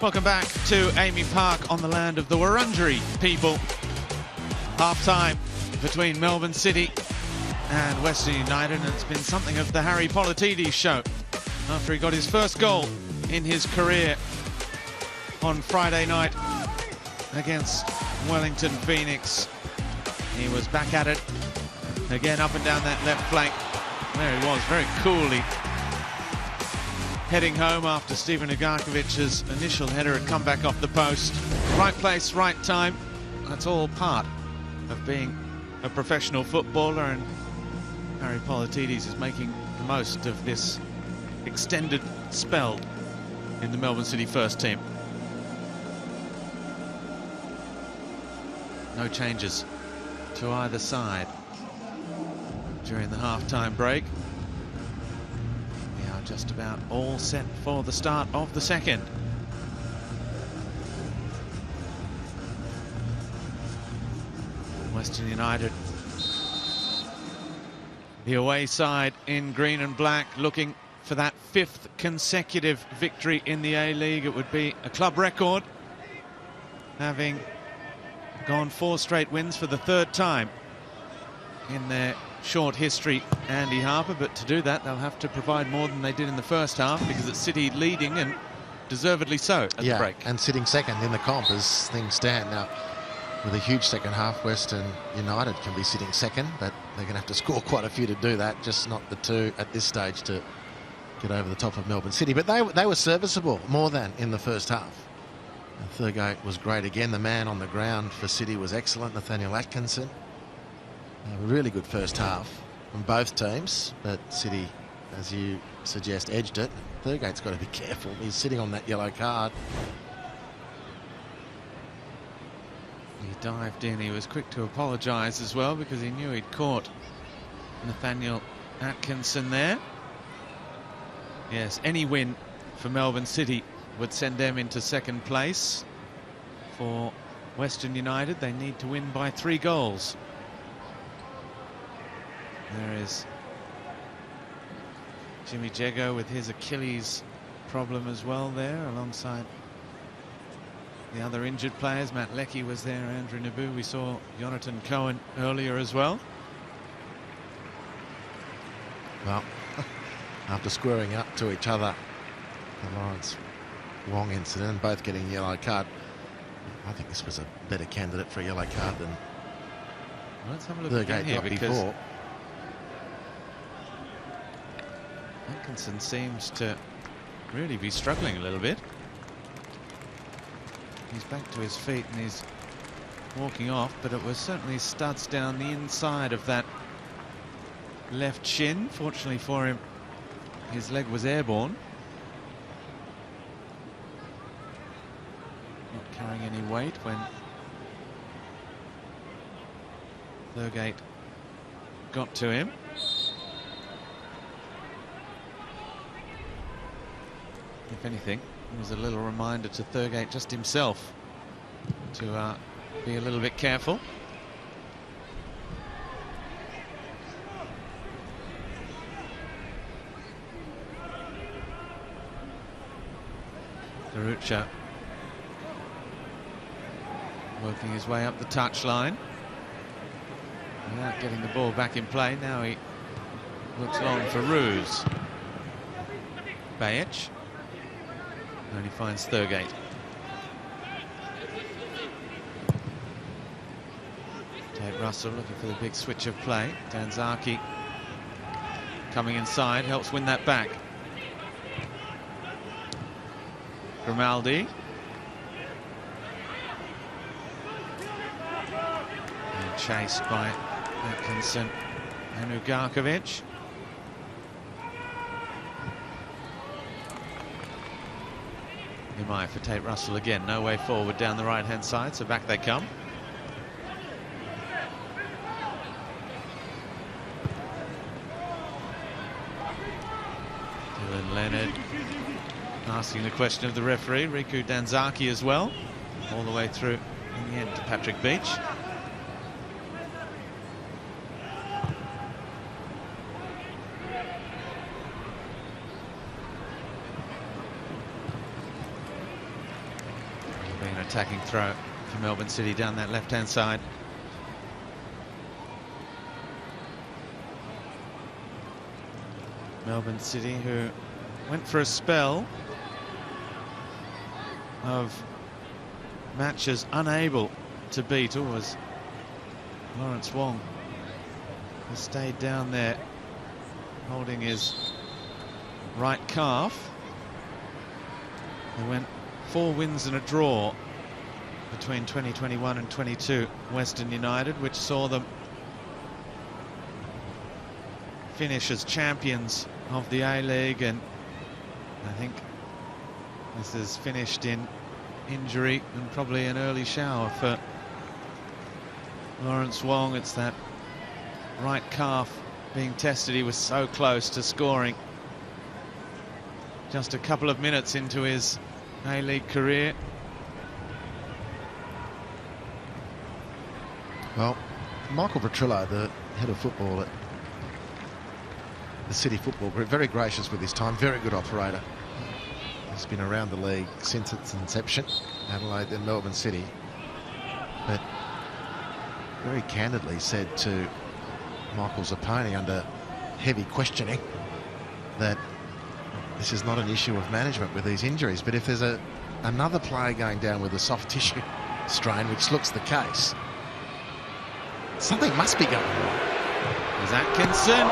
Welcome back to Amy Park on the land of the Wurundjeri people. Half-time between Melbourne City and Western United, and it's been something of the Harry Politidis show after he got his first goal in his career on Friday night against Wellington Phoenix. He was back at it again, up and down that left flank. There he was, very coolly heading home after Steven Ugarkovic's initial header had come back off the post. Right place, right time. That's all part of being a professional footballer, and Harry Politidis is making the most of this extended spell in the Melbourne City first team. No changes to either side during the half-time break. We are just about all set for the start of the second. Western United, the away side in green and black, looking for that 5th consecutive victory in the A-League. It would be a club record, having gone 4 straight wins for the 3rd time in their short history, Andy Harper. But to do that, they'll have to provide more than they did in the first half, because it's City leading, and deservedly so, at the break. And sitting second in the comp as things stand now. With a huge second half, Western United can be sitting second, but they're going to have to score quite a few to do that, just not the 2 at this stage to get over the top of Melbourne City. But they were serviceable, more than in the first half. And Thurgate was great again. The man on the ground for City was excellent, Nathaniel Atkinson. A really good first half from both teams, but City, as you suggest, edged it. Thurgate's got to be careful. He's sitting on that yellow card. He dived in. He was quick to apologise as well, because he knew he'd caught Nathaniel Atkinson there. Yes, any win for Melbourne City would send them into second place. For Western United, they need to win by 3 goals. There is Jimmy Jego with his Achilles problem as well there, alongside the other injured players. Matt Leckie was there, Andrew Nabu. We saw Jonathan Cohen earlier as well. Well, after squaring up to each other, the Lawrence Wong incident, both getting a yellow card, I think this was a better candidate for a yellow card than let's have a look again here, because before. Atkinson seems to really be struggling a little bit. He's back to his feet and he's walking off, but it was certainly studs down the inside of that left shin. Fortunately for him, his leg was airborne. Not carrying any weight when Thurgate got to him. If anything, it was a little reminder to Thurgate just himself to be a little bit careful. Garucha working his way up the touchline without getting the ball back in play. Now he looks long for Roos. Bajic only finds Thurgate. Tate Russell looking for the big switch of play. Danzaki coming inside, helps win that back. Grimaldi. And chased by Atkinson and Ugarkovic. Nimai for Tate Russell again. No way forward down the right-hand side, so back they come. Dylan Leonard asking the question of the referee. Riku Danzaki as well, all the way through in the end to Patrick Beach. Being an attacking throw for Melbourne City down that left-hand side. Melbourne City, who went for a spell of matches unable to beat. Or was Lawrence Wong, who stayed down there holding his right calf. They went 4 wins and a draw between 2021 and 22 Western United, which saw them finish as champions of the A-League, and I think this is finished in injury and probably an early shower for Lawrence Wong. It's that right calf being tested. He was so close to scoring just a couple of minutes into his A-League career. Well, Michael Petrillo, the head of football at the City Football Group, very gracious with his time, very good operator. He's been around the league since its inception, Adelaide and Melbourne City, but very candidly said to Michael Zapponi under heavy questioning that this is not an issue of management with these injuries, but if there's another player going down with a soft tissue strain, which looks the case, something must be going on. As Atkinson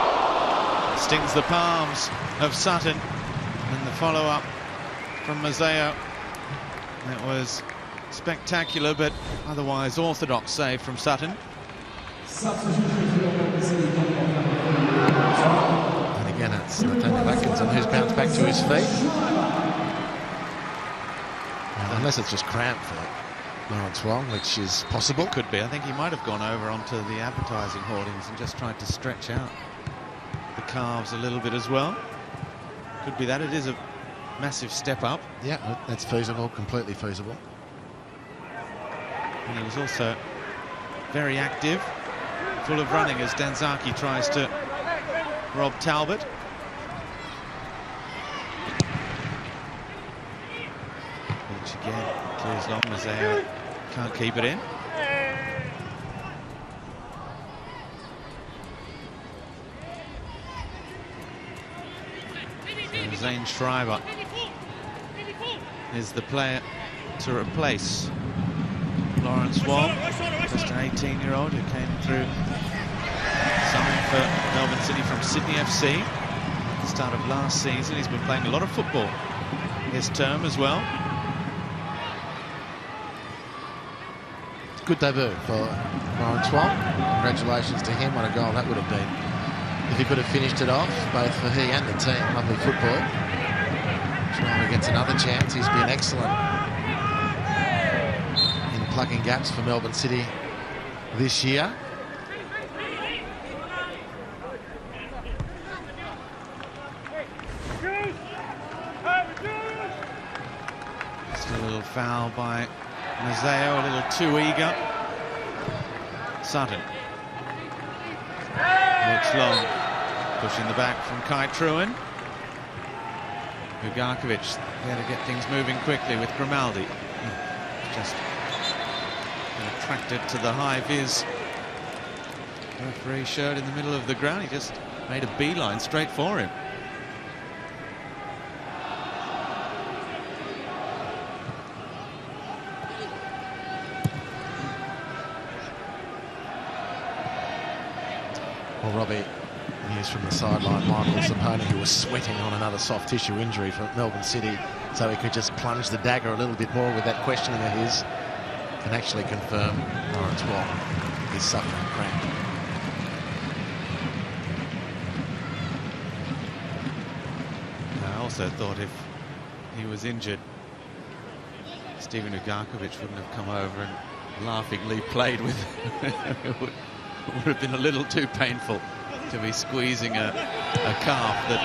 stings the palms of Sutton, and the follow-up from Mazzeo. That was spectacular, but otherwise orthodox save from Sutton. And again, it's Nathaniel Atkinson who's bounced back to his feet. Unless it's just cramp for Lawrence Wong, which is possible. Could be. I think he might have gone over onto the advertising hoardings and just tried to stretch out the calves a little bit as well. Could be that. It is a massive step up. Yeah, that's feasible, completely feasible. And he was also very active, full of running as Danzaki tries to rob Talbot. Which again clears long. Mazzeo can't keep it in. So Zane Schreiber is the player to replace Lawrence Wong, just an 18-year-old who came through, signed for Melbourne City from Sydney FC at the start of last season. He's been playing a lot of football this term as well. Good debut for Lawrence Wong. Congratulations to him. What a goal that would have been if he could have finished it off, both for he and the team. Lovely football. Schreiber gets another chance. He's been excellent in plugging gaps for Melbourne City this year. Just a little foul by Mazzeo, a little too eager. Sutton looks long, pushing the back from Kai Trewin. Ugarkovic there to get things moving quickly with Grimaldi. Just attracted to the high-vis referee shirt in the middle of the ground. He just made a beeline straight for him. Well, Robbie, news from the sideline, Michael Zapponi, who was sweating on another soft tissue injury for Melbourne City, so he could just plunge the dagger a little bit more with that questioning of his, can actually confirm Lawrence Wong is suffering cramp. I also thought if he was injured, Stephen Ugarkovic wouldn't have come over and laughingly played with him. It would have been a little too painful to be squeezing a calf that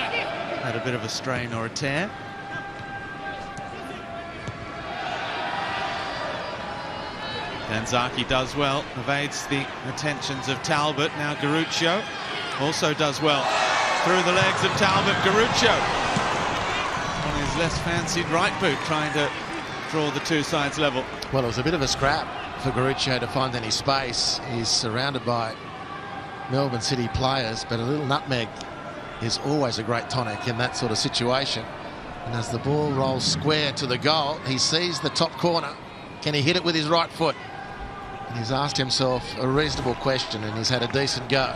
had a bit of a strain or a tear. Danzaki does well, evades the attentions of Talbot. Now Garuccio also does well. Through the legs of Talbot, Garuccio on his less fancied right boot, trying to draw the two sides level. Well, it was a bit of a scrap for Garuccio to find any space. He's surrounded by Melbourne City players, but a little nutmeg is always a great tonic in that sort of situation. And as the ball rolls square to the goal, he sees the top corner. Can he hit it with his right foot? And he's asked himself a reasonable question, and he's had a decent go.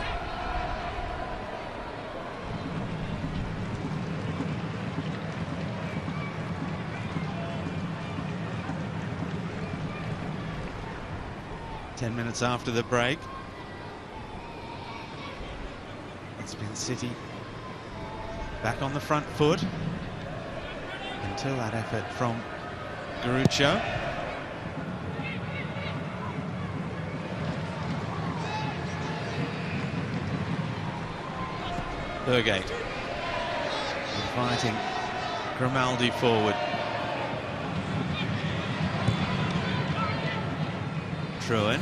Ten minutes after the break. It's been City back on the front foot until that effort from Garucho. Burgate inviting Grimaldi forward. Truan.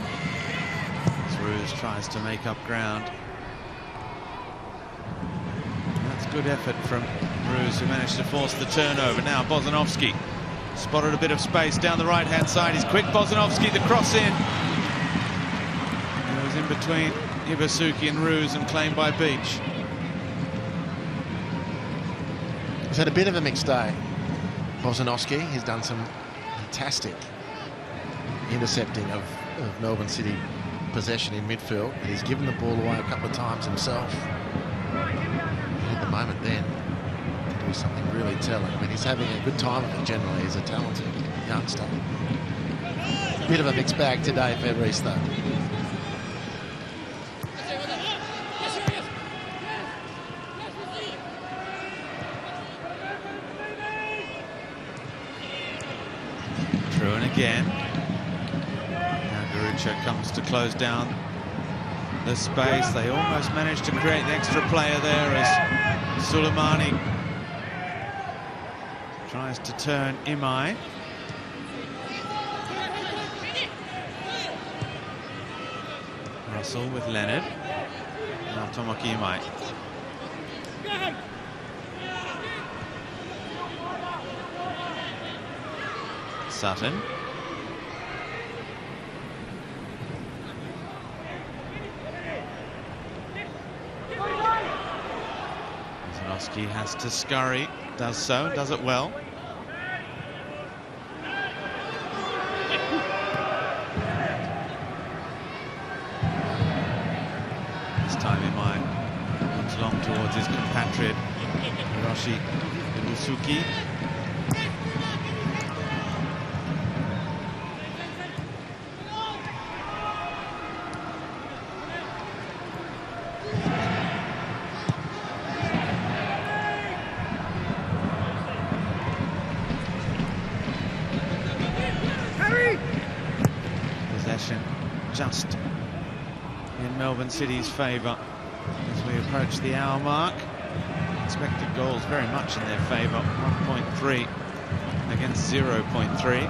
Ruse tries to make up ground. That's good effort from Ruse, who managed to force the turnover. Now Bozanovski spotted a bit of space down the right-hand side. He's quick, Bozanovski, the cross in. It was in between Ibasuki and Ruse and claimed by Beach. He's had a bit of a mixed day. Bozanovski, he's done some fantastic intercepting of Melbourne City possession in midfield, and he's given the ball away a couple of times himself. And at the moment then, to do something really telling. I mean, he's having a good time of it generally. He's a talented youngster. Bit of a mixed bag today for Reece, though. Truan again. Garucho comes to close down the space. They almost managed to create an extra player there as Suleimani tries to turn Imai. Russell with Leonard. Now Tomoki Imai. Sutton. Bozanovski has to scurry, does so, does it well. This time Imai comes long towards his compatriot Hiroshi Ibusuki. Just in Melbourne City's favour as we approach the hour mark. Expected goals very much in their favour, 1.3 against 0.3.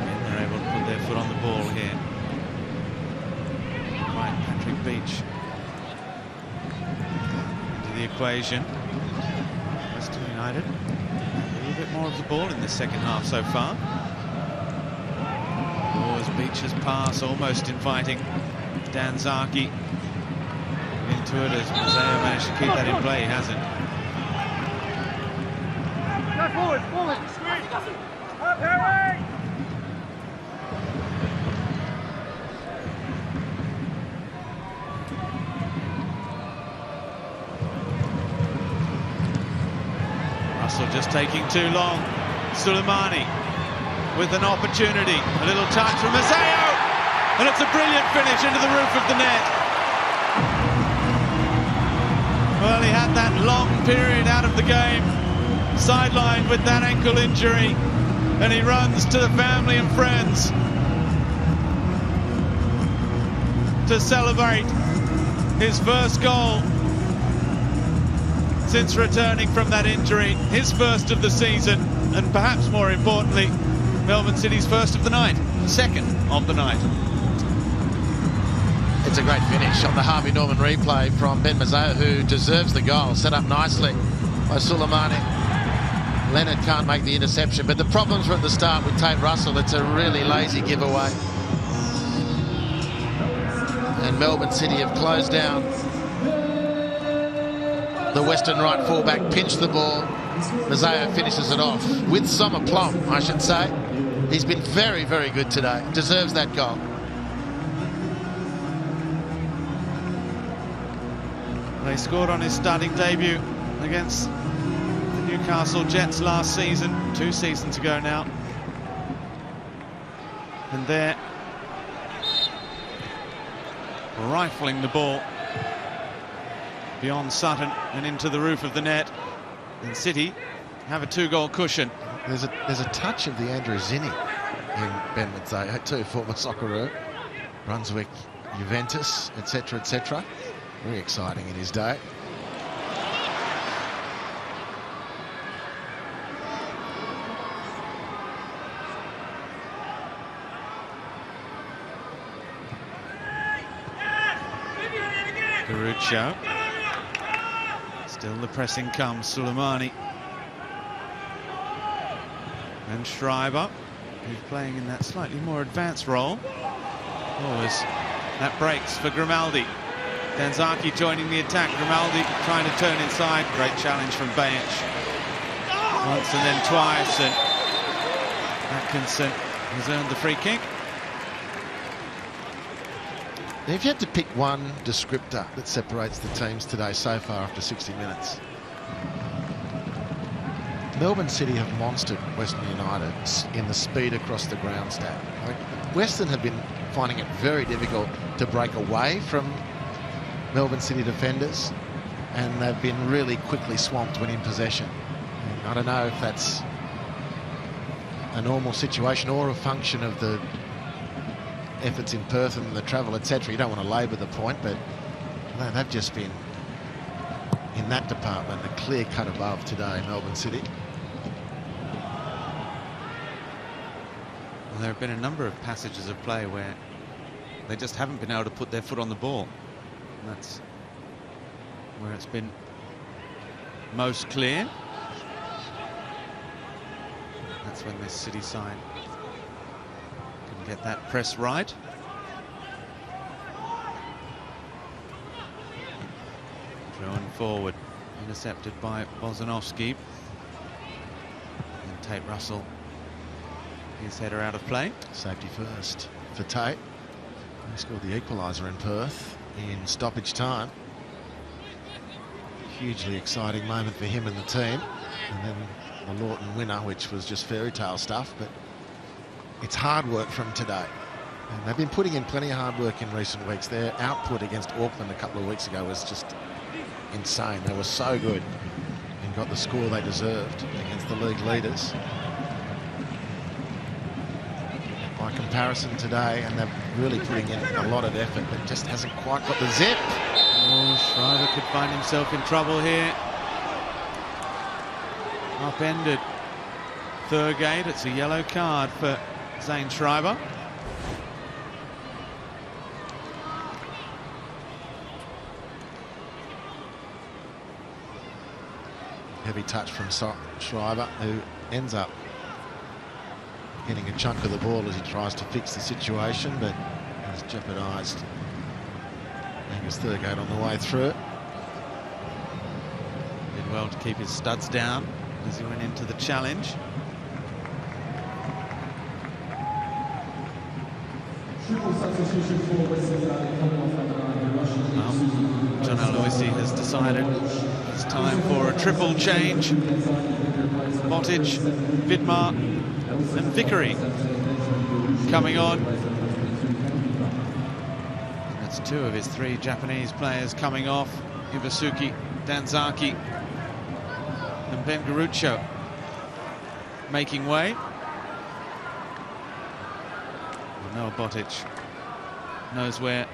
And they're able to put their foot on the ball here. Right, Patrick Beach into the equation. Western United. A bit more of the ball in the second half so far. As Beach's pass almost inviting Danzaki into it, as Mazzeo managed to keep that in play. He hasn't. Forward, forward. Up, Harry! Russell just taking too long. Suleimani with an opportunity. A little touch from Mazzeo, and it's a brilliant finish into the roof of the net. Well, he had that long period out of the game, sidelined with that ankle injury, and he runs to the family and friends to celebrate his first goal since returning from that injury, his first of the season, and perhaps more importantly, Melbourne City's first of the night, second of the night. It's a great finish on the Harvey Norman replay from Ben Mazzeo, who deserves the goal. Set up nicely by Suleimani. Leonard can't make the interception, but the problems were at the start with Tate Russell. It's a really lazy giveaway. And Melbourne City have closed down the Western right fullback, pinched the ball. Mazzeo finishes it off with some aplomb, I should say. He's been very, very good today. Deserves that goal. He scored on his starting debut against the Newcastle Jets last season, 2 seasons ago now. And there, rifling the ball beyond Sutton and into the roof of the net. And City have a 2-goal cushion. There's a touch of the Andrew Zinni in Ben Mazzeo too, former Socceroo, Brunswick, Juventus, etc., etc. Very exciting in his day. Garuccio. Still the pressing comes. Soleimani. And Schreiber, who's playing in that slightly more advanced role. As that breaks for Grimaldi. Danzaki joining the attack. Grimaldi trying to turn inside. Great challenge from Bajic. Once and then twice, and Atkinson has earned the free kick. Now, if you had to pick one descriptor that separates the teams today so far after 60 minutes, Melbourne City have monstered Western United in the speed across the ground stat. Western have been finding it very difficult to break away from Melbourne City defenders, and they've been really quickly swamped when in possession. And I don't know if that's a normal situation or a function of the efforts in Perth and the travel, etc. You don't want to labour the point, but no, they've just been, in that department, a clear cut above today, Melbourne City. Well, there have been a number of passages of play where they just haven't been able to put their foot on the ball. And that's where it's been most clear. That's when this City side couldn't get that press right. Thrown forward, intercepted by Bozanovsky. And Tate Russell, his header out of play. Safety first for Tate. He scored the equaliser in Perth in stoppage time. Hugely exciting moment for him and the team. And then the Lawton winner, which was just fairy tale stuff, but it's hard work from today. And they've been putting in plenty of hard work in recent weeks. Their output against Auckland a couple of weeks ago was just insane. They were so good and got the score they deserved against the league leaders. By comparison today, and they're really putting in a lot of effort, but just hasn't quite got the zip. Oh, Schreiber could find himself in trouble here. Upended Thurgate. It's a yellow card for Zane Schreiber. Heavy touch from Schreiber, who ends up getting a chunk of the ball as he tries to fix the situation, but has jeopardised Angus Thurgate on the way through it. Did well to keep his studs down as he went into the challenge. John Aloisi has decided it's time for a triple change. Botic, Vidmar and Vickery coming on. That's 2 of his 3 Japanese players coming off. Iwasuki, Danzaki and Ben Garuccio making way. Noah Botic knows where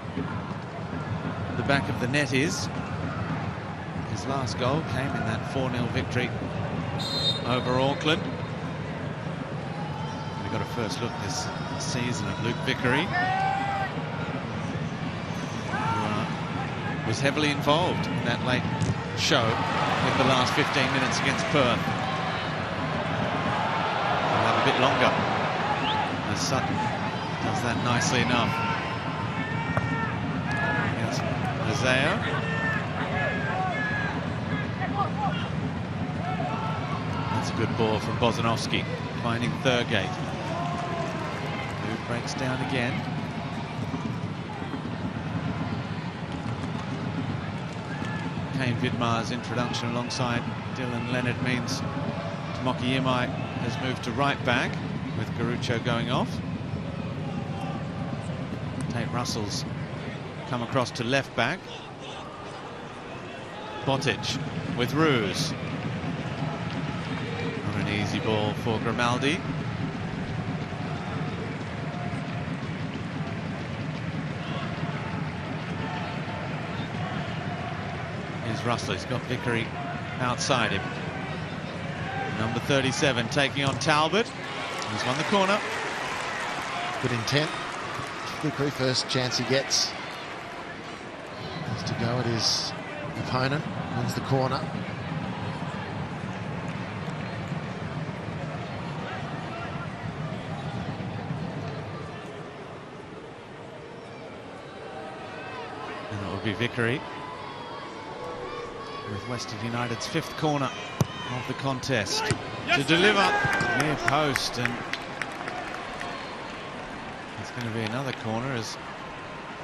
the back of the net is. His last goal came in that 4-0 victory over Auckland. We got a first look this season at Luke Vickery, who was heavily involved in that late show with the last 15 minutes against Perth. We'll have a bit longer as Sutton does that nicely enough. Mazeo. That's a good ball from Bozanovsky, finding Thurgate, who breaks down again. Kane Vidmar's introduction alongside Dylan Leonard means Tomoki Imai has moved to right back, with Garucho going off. Tate Russell's come across to left back. Botic with Ruse. Not an easy ball for Grimaldi. Here's Russell, he's got Vickery outside him. Number 37 taking on Talbot. He's won the corner. Good intent. Vickery, first chance he gets is to go at his opponent. Wins the corner. And it will be Vickery with Western United's 5th corner of the contest to deliver near post, and it's going to be another corner as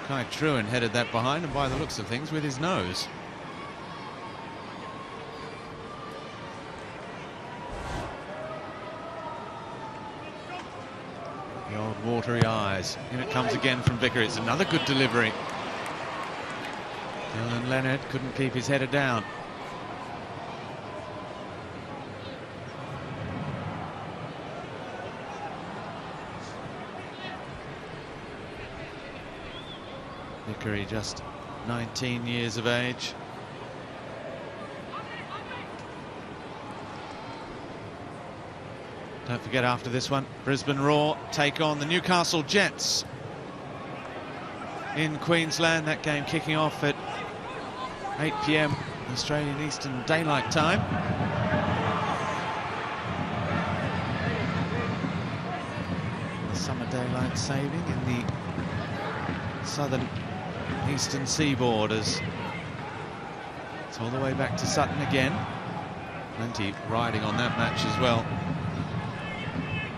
Kai Truen headed that behind, and by the looks of things with his nose. The old watery eyes. In it comes again from Vickery. It's another good delivery. Dylan Leonard couldn't keep his header down. Vickery, just 19 years of age. Don't forget, after this one, Brisbane Roar take on the Newcastle Jets in Queensland. That game kicking off at 8 p.m. Australian Eastern Daylight Time. The summer daylight saving in the southern eastern seaboard, as it's all the way back to Sutton again. Plenty riding on that match as well.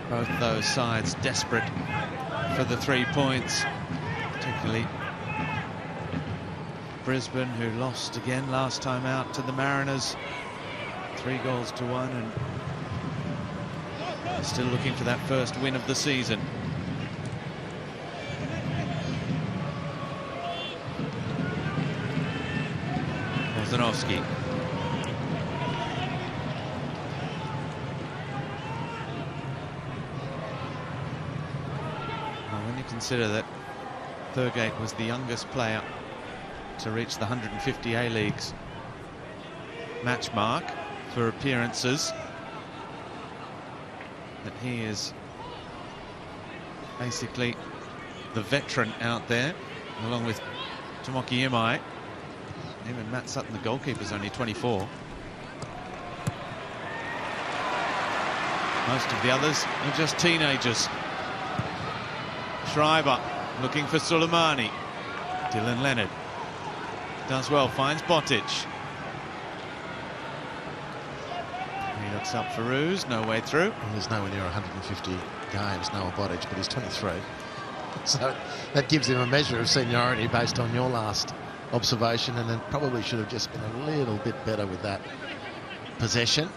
Both those sides desperate for the 3 points, particularly Brisbane, who lost again last time out to the Mariners, 3-1, and still looking for that first win of the season. Bozanovsky. Well, when you consider that Thurgate was the youngest player to reach the 150 A-Leagues match mark for appearances, that he is basically the veteran out there, along with Tomoki Imai. Even Matt Sutton, the goalkeeper, is only 24. Most of the others are just teenagers. Schreiber looking for Suleimani. Dylan Leonard does well, finds Botic. He looks up for Ruse, no way through. Well, there's nowhere near 150 games, Noah Botic, but he's 23. So that gives him a measure of seniority based on your last observation, and then probably should have just been a little bit better with that possession.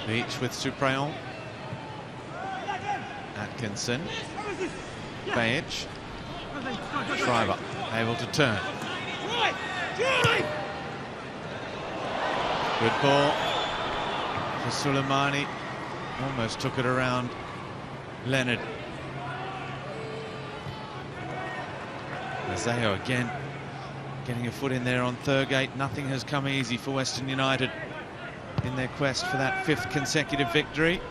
Beach with Suprayon. Atkinson. Bajic. Schreiber able to turn. Good ball for Suleimani. Almost took it around Leonard. Mazeo again getting a foot in there on Thurgate. Nothing has come easy for Western United in their quest for that 5th consecutive victory.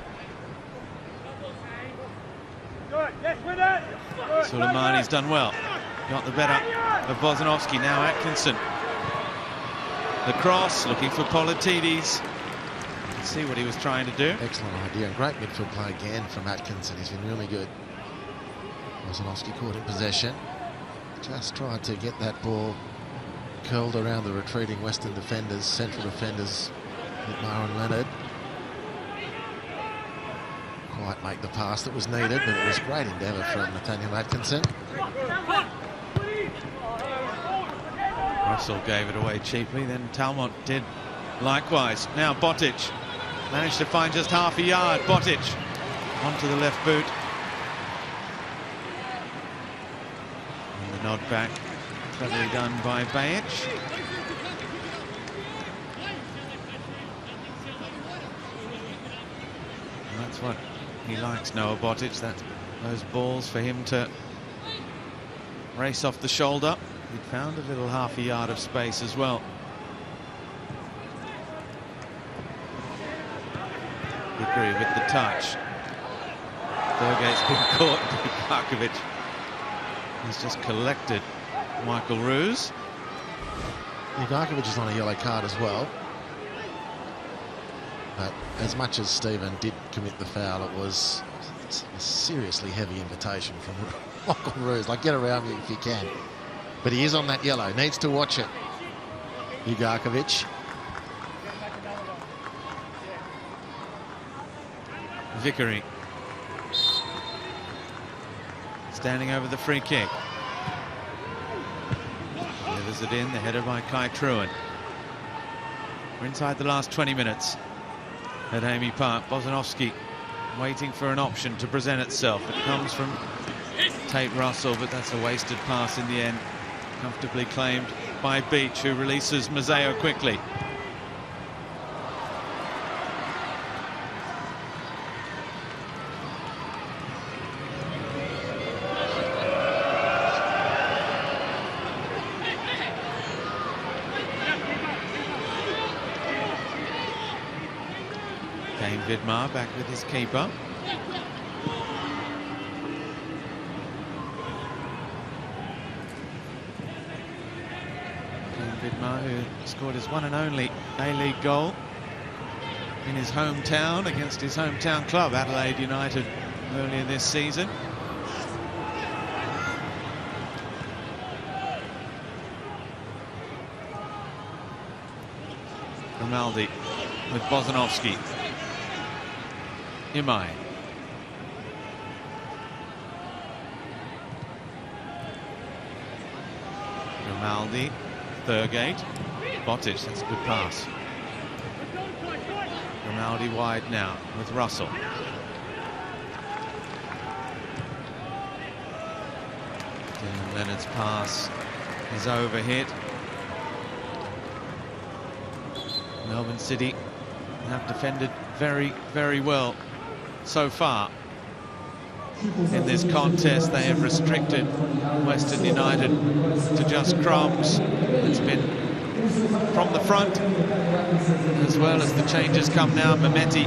Suleimani's done well. Got the better of Bozanovsky. Now Atkinson. The cross, looking for Politidis. See what he was trying to do. Excellent idea. Great midfield play again from Atkinson. He's been really good. Wosanowski caught in possession. Just tried to get that ball curled around the retreating Western defenders, central defenders, with Myron Leonard. Quite make the pass that was needed, but it was great endeavour from Nathaniel Atkinson. Russell gave it away cheaply, then Talmont did likewise. Now Botic managed to find just half a yard. Botic onto the left boot. And the nod back, cleverly done by Bajic. And that's what he likes, Noah Botic. That's those balls for him to race off the shoulder. He'd found a little half a yard of space as well. Hickory with the touch. Thurgate's been caught. Bukarkovic has just collected Michael Roos. Bukarkovic is on a yellow card as well. But as much as Stephen did commit the foul, it was a seriously heavy invitation from Michael Roos. Like, get around me if you can. But he is on that yellow. Needs to watch it. Bukarkovic. Vickery standing over the free kick. Delivers it in, the header by Kai Truen. We're inside the last 20 minutes at Amy Park. Bosanowski waiting for an option to present itself. It comes from Tate Russell, but that's a wasted pass in the end. Comfortably claimed by Beach, who releases Mazzeo quickly. Kane Vidmar back with his keeper. Vidmar, who scored his one and only A-League goal in his hometown against his hometown club, Adelaide United, earlier this season. Grimaldi with Bosanowski. Imai. Grimaldi. Thurgate. Botic, that's a good pass. Grimaldi wide now with Russell. Dylan Leonard's pass is overhit. Melbourne City have defended very, very well so far. In this contest, they have restricted Western United to just crumbs. It's been from the front, as well as the changes come now. Mehmeti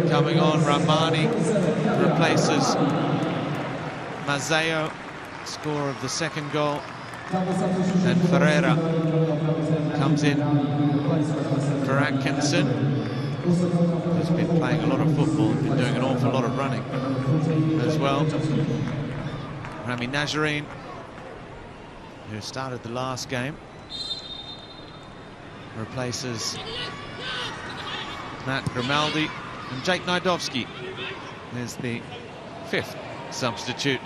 coming on. Rahmani replaces Mazzeo, scorer of the second goal. And Ferreira comes in for Atkinson, who's been playing a lot of football, been doing an awful lot of running as well. Rami Nazarene, who started the last game, replaces Matt Grimaldi, and Jake Nidovsky is the fifth substitute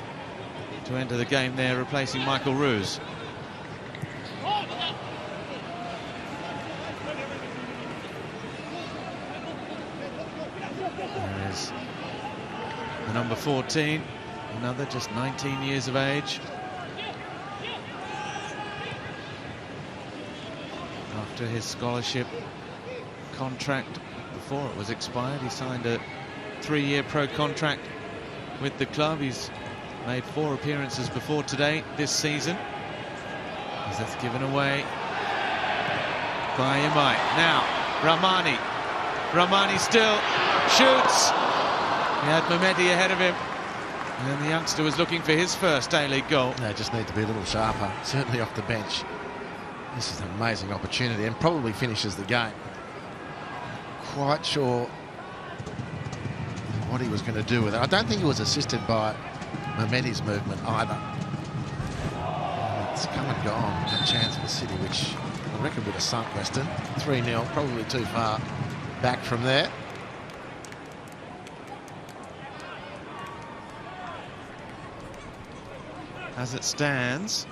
to enter the game there, replacing Michael Roos. There is the number 14, another just 19 years of age. After his scholarship contract, before it was expired, he signed a 3-year pro contract with the club. He's made 4 appearances before today this season, as that's given away by Imai. Now Rahmani still shoots. He had Mehmeti ahead of him. And the youngster was looking for his first A-League goal. They just need to be a little sharper, certainly off the bench. This is an amazing opportunity and probably finishes the game. Quite sure what he was going to do with it. I don't think he was assisted by Mehmeti's movement either. It's come and gone, a chance for City, which I reckon would have sunk Western. 3-0, probably too far back from there. As it stands,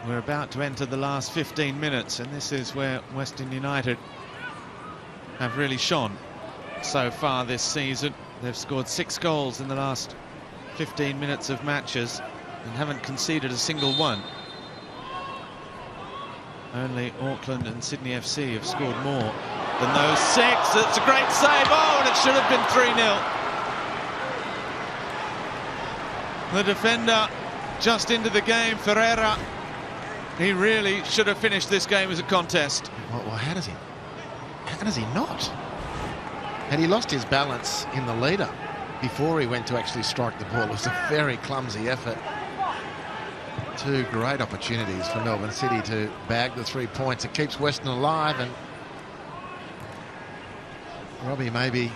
we're about to enter the last 15 minutes, and this is where Western United have really shone so far this season. They've scored 6 goals in the last 15 minutes of matches and haven't conceded a single one. Only Auckland and Sydney FC have scored more than those 6. It's a great save. Oh, and it should have been 3-0. The defender just into the game, Ferreira. He really should have finished this game as a contest. Well, how does he not? Had he lost his balance in the lead-up before he went to actually strike the ball? It was a very clumsy effort. 2 great opportunities for Melbourne City to bag the 3 points. It keeps Western alive, and Robbie, maybe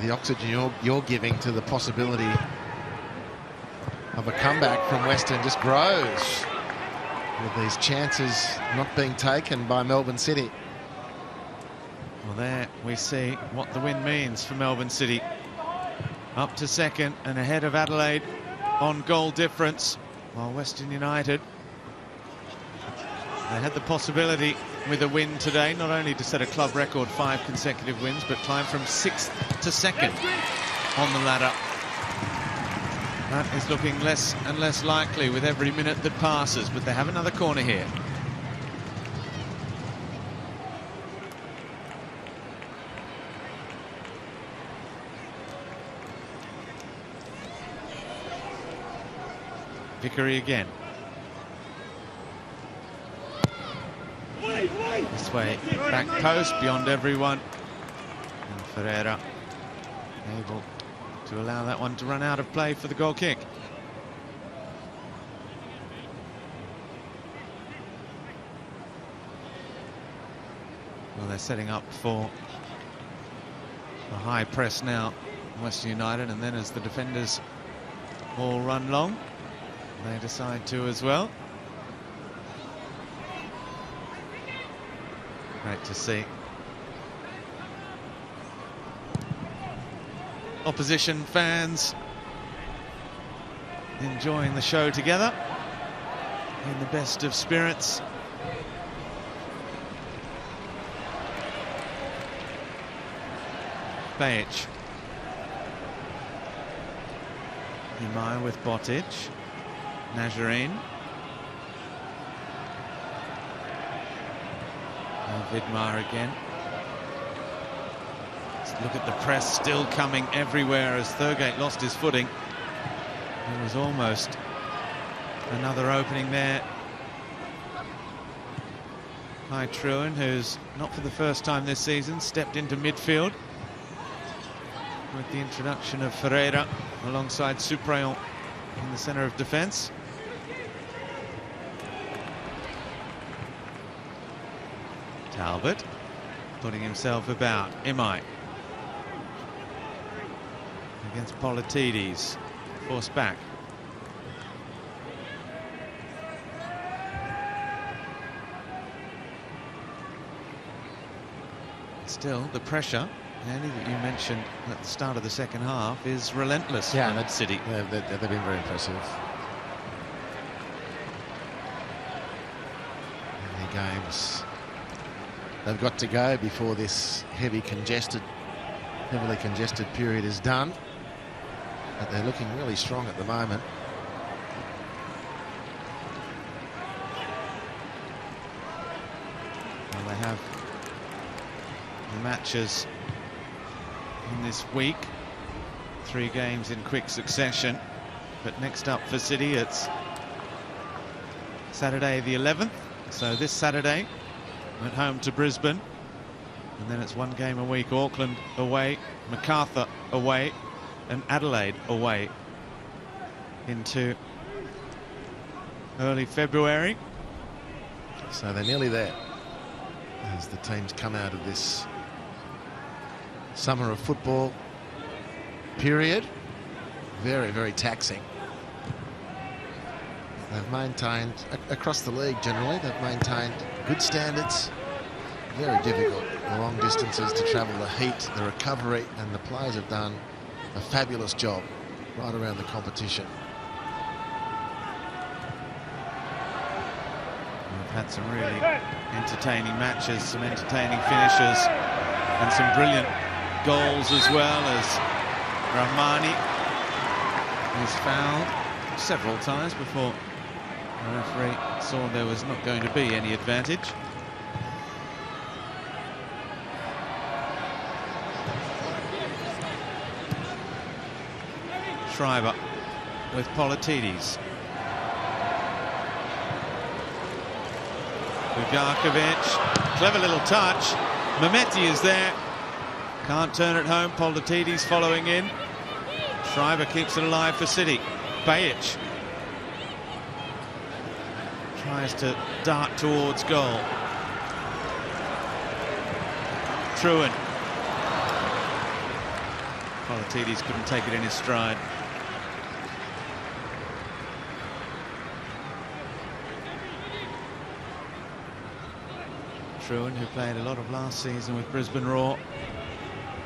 the oxygen you're giving to the possibility of a comeback from Western just grows with these chances not being taken by Melbourne City. Well, there we see what the win means for Melbourne City. Up to second and ahead of Adelaide on goal difference, while Western United, they had the possibility with a win today not only to set a club record 5 consecutive wins, but climb from 6th to 2nd on the ladder. That is looking less and less likely with every minute that passes, but they have another corner here. Vickery again. This way, back post, beyond everyone. And Ferreira able to allow that one to run out of play for the goal kick. Well, they're setting up for a high press now, Western United, and then as the defenders all run long, they decide to as well. Great to see. Opposition fans enjoying the show together in the best of spirits. Bajic. Imai with Botic. Najarine. Vidmar again. Let's look at the press still coming everywhere as Thurgate lost his footing. There was almost another opening there. Hai Truan, who's not for the first time this season stepped into midfield with the introduction of Ferreira alongside Suprayon in the centre of defence. Talbot putting himself about. Imai against Politides, forced back. Still, the pressure, Andy, that you mentioned at the start of the second half is relentless. Yeah, from City. They've been very impressive. How many games they've got to go before this heavily congested period is done? But they're looking really strong at the moment. Well, they have the matches in this week, 3 games in quick succession. But next up for City, it's Saturday the 11th. So this Saturday at home to Brisbane, and then it's 1 game a week. Auckland away, MacArthur away, and Adelaide away into early February. So they're nearly there as the teams come out of this summer of football period. Very, very taxing. They've maintained, across the league generally, they've maintained good standards. Very difficult, the long distances to travel, the heat, the recovery, and the players have done a fabulous job right around the competition. We've had some really entertaining matches, some entertaining finishes, and some brilliant goals as well, as Rahmani is fouled several times before the referee saw there was not going to be any advantage. Schreiber with Politidis. Bugarkovic, clever little touch. Mehmeti is there. Can't turn it home. Politidis following in. Schreiber keeps it alive for City. Bajic tries to dart towards goal. Truen. Politidis couldn't take it in his stride. Truen, who played a lot of last season with Brisbane Roar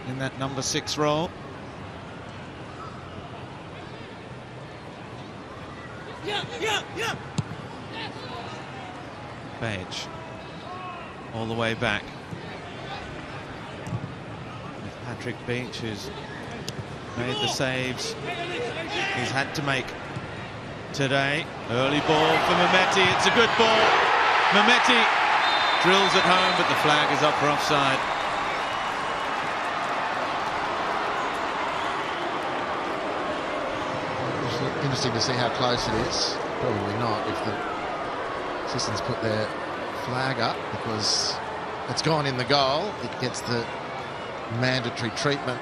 in that number 6 role. Bajic all the way back with Patrick Beach, who's made the saves he's had to make today. Early ball for Mehmeti. It's a good ball. Mehmeti drills it home, but the flag is up for offside. Interesting to see how close it is. Probably not if the assistants put their flag up, because it's gone in the goal. It gets the mandatory treatment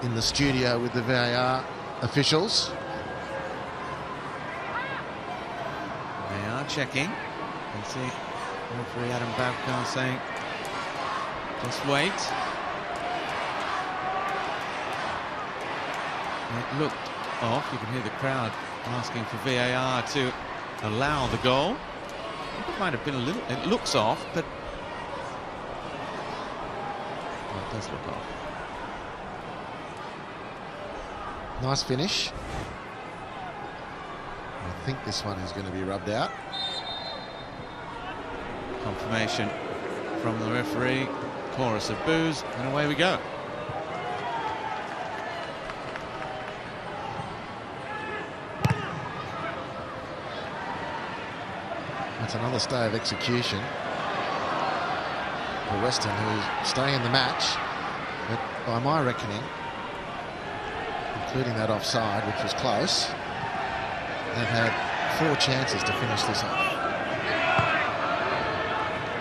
in the studio with the VAR officials. They are checking. You see referee Adam Babcock saying, just wait. It looked off. You can hear the crowd asking for VAR to allow the goal. I think it might have been a little, it looks off, but well, it does look off. Nice finish. I think this one is going to be rubbed out. Confirmation from the referee. Chorus of boos, and away we go. That's another stay of execution for Western, who stay in the match. But by my reckoning, including that offside, which was close, they've had 4 chances to finish this off.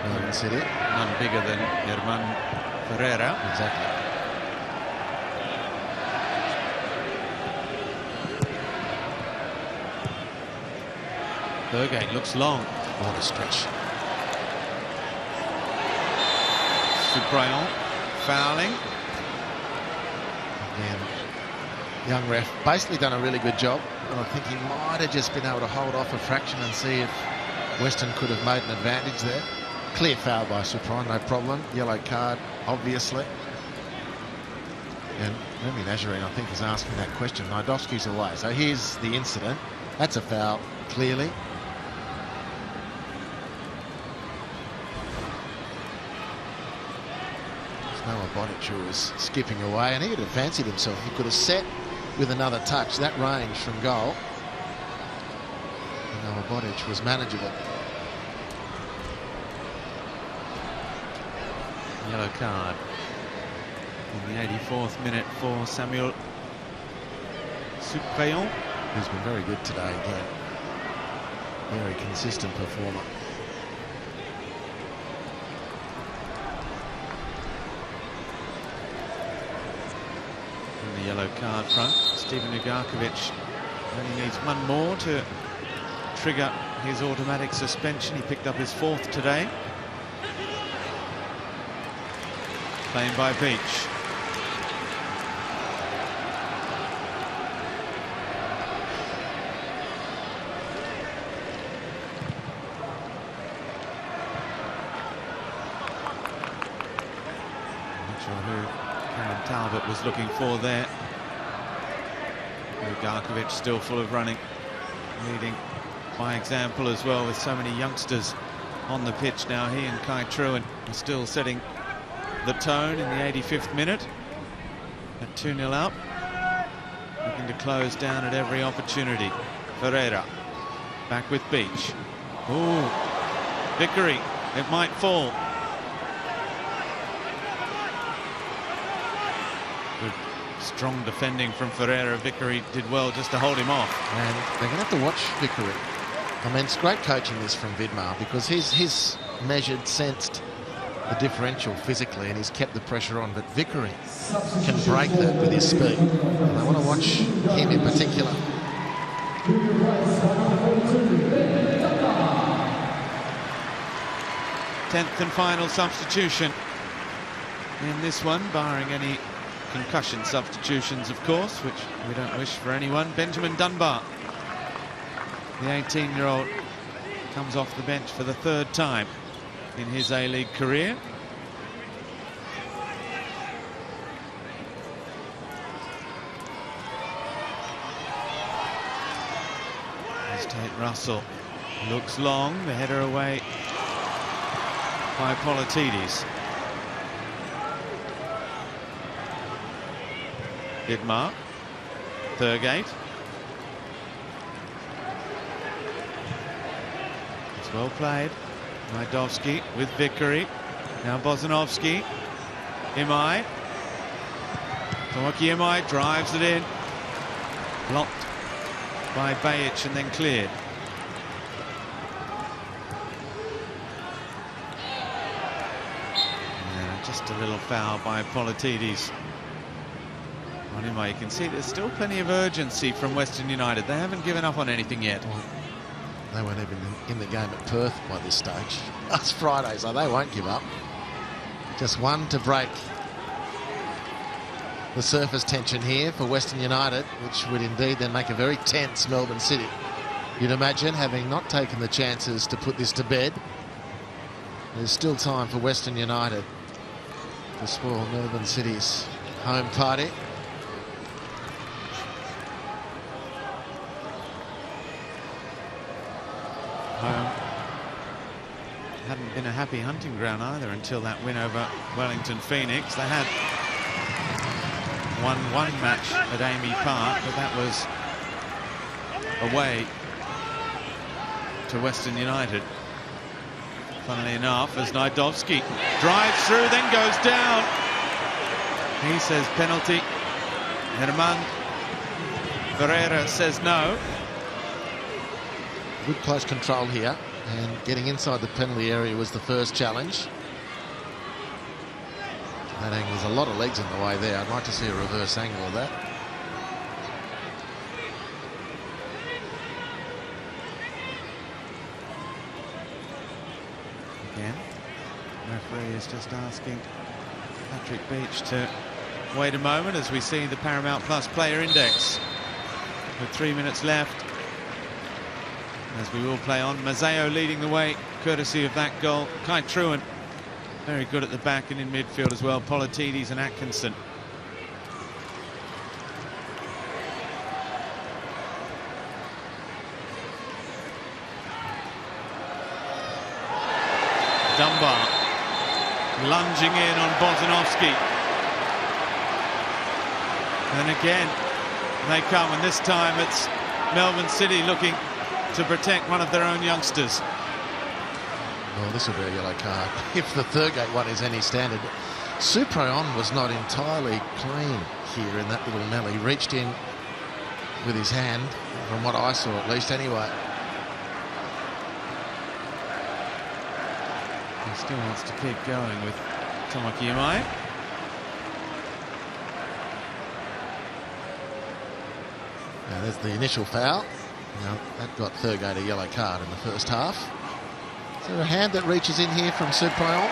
Melbourne City. None bigger than German Ferreira. Exactly. Burgate looks long. What a stretch. Suprayon fouling. Again, young ref basically done a really good job, and I think he might have just been able to hold off a fraction and see if Western could have made an advantage there. Clear foul by Suprayon, no problem. Yellow card, obviously. And Remy Nazarene, I think, is asking that question. Nidovsky's away. So here's the incident. That's a foul, clearly. Noah Bonic, who was skipping away, and he would have fancied himself. He could have set with another touch. That range from goal. And Noah Bonic was manageable. Yellow card in the 84th minute for Samuel Suprayon, who's been very good today again. Very consistent performer. a yellow card front. Stephen Ugarkovic only needs one more to trigger his automatic suspension. He picked up his 4th today. Playing by Beach. Not sure who Karen Talbot was looking for there. Ugarkovic still full of running, leading by example as well, with so many youngsters on the pitch now. He and Kai Truan are still setting the tone in the 85th minute at 2-0 up, looking to close down at every opportunity. Ferreira back with Beach. Ooh, Vickery, it might fall. Good strong defending from Ferreira. Vickery did well just to hold him off. And they're going to have to watch Vickery. I mean, it's great coaching this from Vidmar, because he's measured, sensed the differential physically, and he's kept the pressure on. But Vickery can break that with his speed. And I want to watch him in particular. Tenth and final substitution in this one, barring any concussion substitutions, of course, which we don't wish for anyone. Benjamin Dunbar, the 18-year-old, comes off the bench for the 3rd time in his A-League career. As Tate Russell looks long, the header away by Politidis. Vidmar, Thurgate. It's well played. Majdowski with Vickery. Now Bozanovski. Imai. Tomoki Imai drives it in. Blocked by Bajic and then cleared. Yeah, just a little foul by Politidis on Imai. You can see there's still plenty of urgency from Western United. They haven't given up on anything yet. Well, they weren't even in the game at Perth by this stage. Last Friday, so they won't give up. Just one to break the surface tension here for Western United, which would indeed then make a very tense Melbourne City. You'd imagine, having not taken the chances to put this to bed. There's still time for Western United to spoil Melbourne City's home party. Home hadn't been a happy hunting ground either until that win over Wellington Phoenix. They had won one match at Amy Park, but that was away to Western United. Funnily enough, as Najdowski drives through, then goes down. He says penalty. Herman Ferreira says no. Good close control here, and getting inside the penalty area was the first challenge. That angle, there's a lot of legs in the way there. I'd like to see a reverse angle of that. Again, referee is just asking Patrick Beach to wait a moment as we see the Paramount Plus player index with 3 minutes left. As we will play on, Mazzeo leading the way, courtesy of that goal. Kai Truan, very good at the back and in midfield as well. Politidis and Atkinson. Dunbar lunging in on Bozanovski. And again, they come, and this time it's Melbourne City looking to protect one of their own youngsters. Well, this will be a yellow card if the Thurgate one is any standard. Suprayon was not entirely clean here in that little melee. He reached in with his hand, from what I saw at least anyway. He still wants to keep going with Tomoki Imai. Now there's the initial foul. Now that got Thurgate a yellow card in the first half. Is there a hand that reaches in here from Suprayon?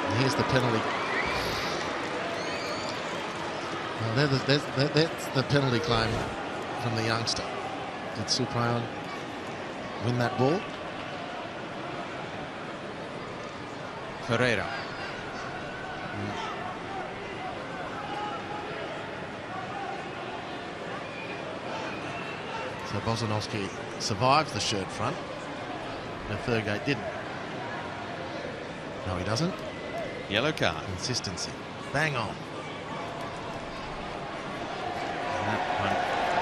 And here's the penalty. Well, that's the penalty claim from the youngster. Did Suprayon win that ball? Ferreira. So Bozanovsky survives the shirt front, and Thurgate didn't. No, he doesn't. Yellow card. Consistency. Bang on. And that one,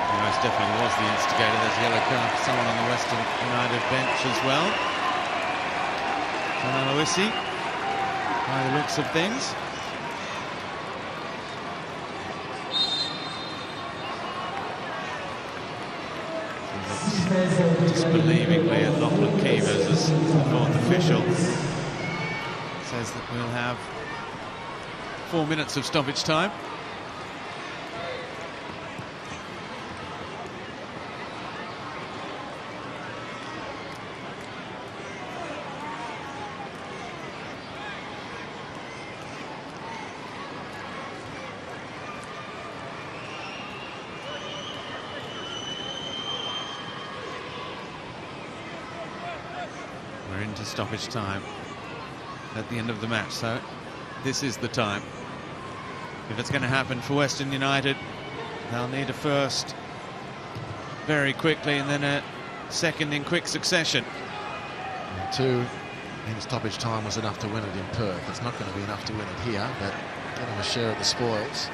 he most definitely was the instigator. There's a yellow card for someone on the Western United bench as well. John Aloisi, by the looks of things. Disbelievingly at Lachlan Keevers as the fourth official says that we'll have 4 minutes of stoppage time. We're into stoppage time at the end of the match, so this is the time. If it's going to happen for Western United, they'll need a first very quickly and then a second in quick succession. And 2 in stoppage time was enough to win it in Perth. It's not going to be enough to win it here, but get them a share of the spoils.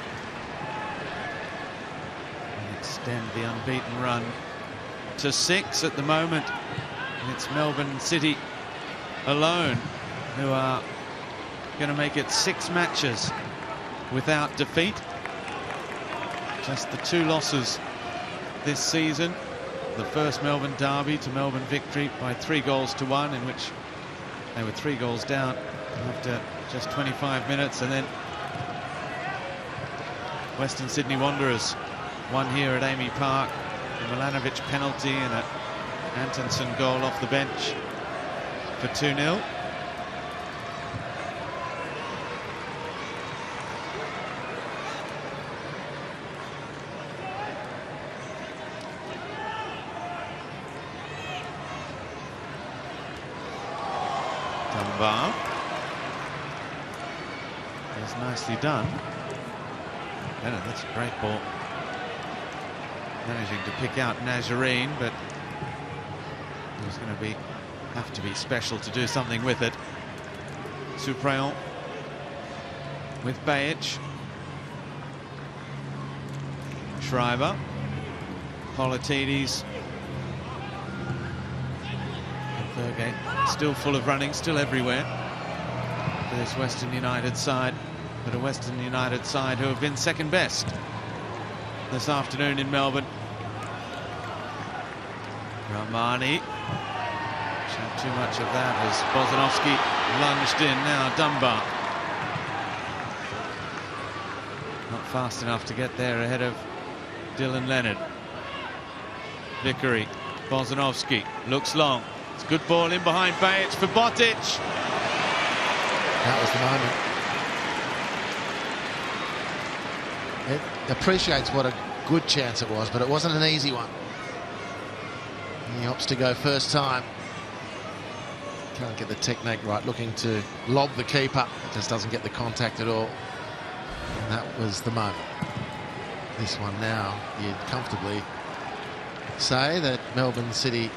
And extend the unbeaten run to 6 at the moment. And it's Melbourne City alone who are going to make it 6 matches without defeat. Just the 2 losses this season. The first Melbourne derby to Melbourne victory by 3-1, in which they were 3 goals down after just 25 minutes. And then Western Sydney Wanderers won here at Amy Park. A Milanovic penalty and a Antonsen goal off the bench for 2-0. Dunbar. That's nicely done. Yeah, that's a great ball. Managing to pick out Nazarene, but it was going to have to be special to do something with it. Suprayon with Bajic. Schreiber. Politides. Thurgate still full of running, still everywhere for this Western United side, but a Western United side who have been second best this afternoon in Melbourne. Rahmani. Showed too much of that as Bozanovsky lunged in. Now Dunbar. Not fast enough to get there ahead of Dylan Leonard. Vickery. Bozanovsky looks long. It's a good ball in behind Bajic for Botic. That was the moment. It appreciates what a good chance it was, but it wasn't an easy one. He opts to go first time. Can't get the technique right, looking to lob the keeper. Just doesn't get the contact at all. And that was the moment. This one now, you'd comfortably say that Melbourne City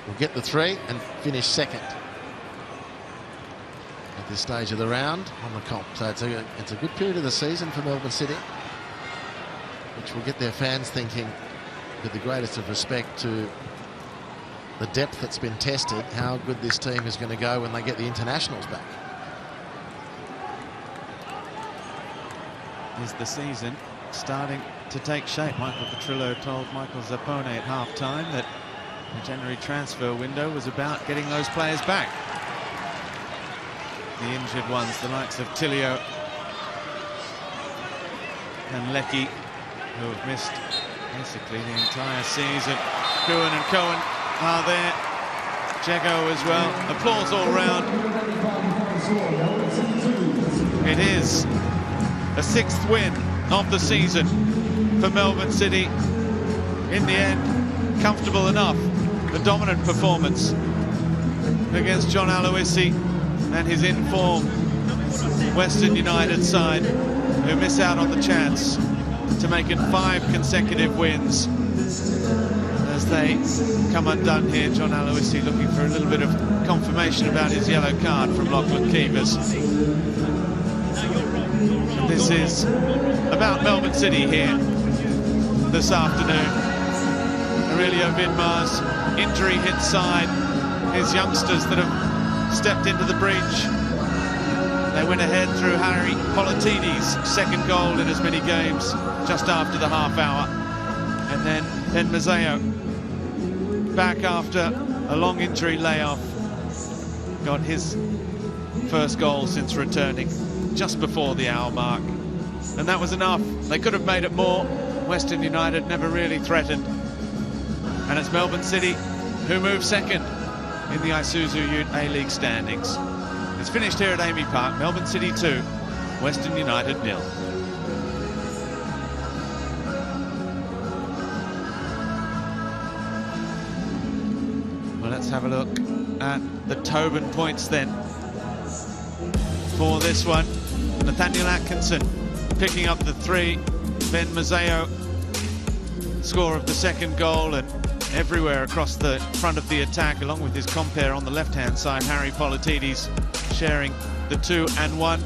will get the 3 and finish second at this stage of the round on the comp. So it's a good period of the season for Melbourne City, which will get their fans thinking, with the greatest of respect to the depth that's been tested, how good this team is going to go when they get the internationals back. Is the season starting to take shape? Michael Petrillo told Michael Zappone at half-time that the January transfer window was about getting those players back. the injured ones, the likes of Tilio and Lecky, who have missed basically the entire season. Cohen and Cohen are there. Jago as well. Applause all round. It is a 6th win of the season for Melbourne City. In the end, comfortable enough. A dominant performance against John Aloisi and his in-form Western United side, who miss out on the chance to make it 5 consecutive wins as they come undone here. John Aloisi looking for a little bit of confirmation about his yellow card from Lachlan Keevers. This is about Melbourne City here this afternoon. Aurelio Vidmar's injury-hit side, his youngsters that have stepped into the breach. They went ahead through Harry Politini's 2nd goal in as many games just after the half hour. And then Ben Mazzeo, back after a long injury layoff, got his 1st goal since returning just before the hour mark. And that was enough. They could have made it more. Western United never really threatened. And it's Melbourne City who move 2nd in the Isuzu UTE A-League standings. It's finished here at Amy Park. Melbourne City 2, Western United 0. Well, let's have a look at the Tobin points then for this one. Nathaniel Atkinson picking up the 3. Ben Mazzeo, score of the 2nd goal, and everywhere across the front of the attack, along with his compere on the left-hand side, Harry Politidis, sharing the 2 and 1.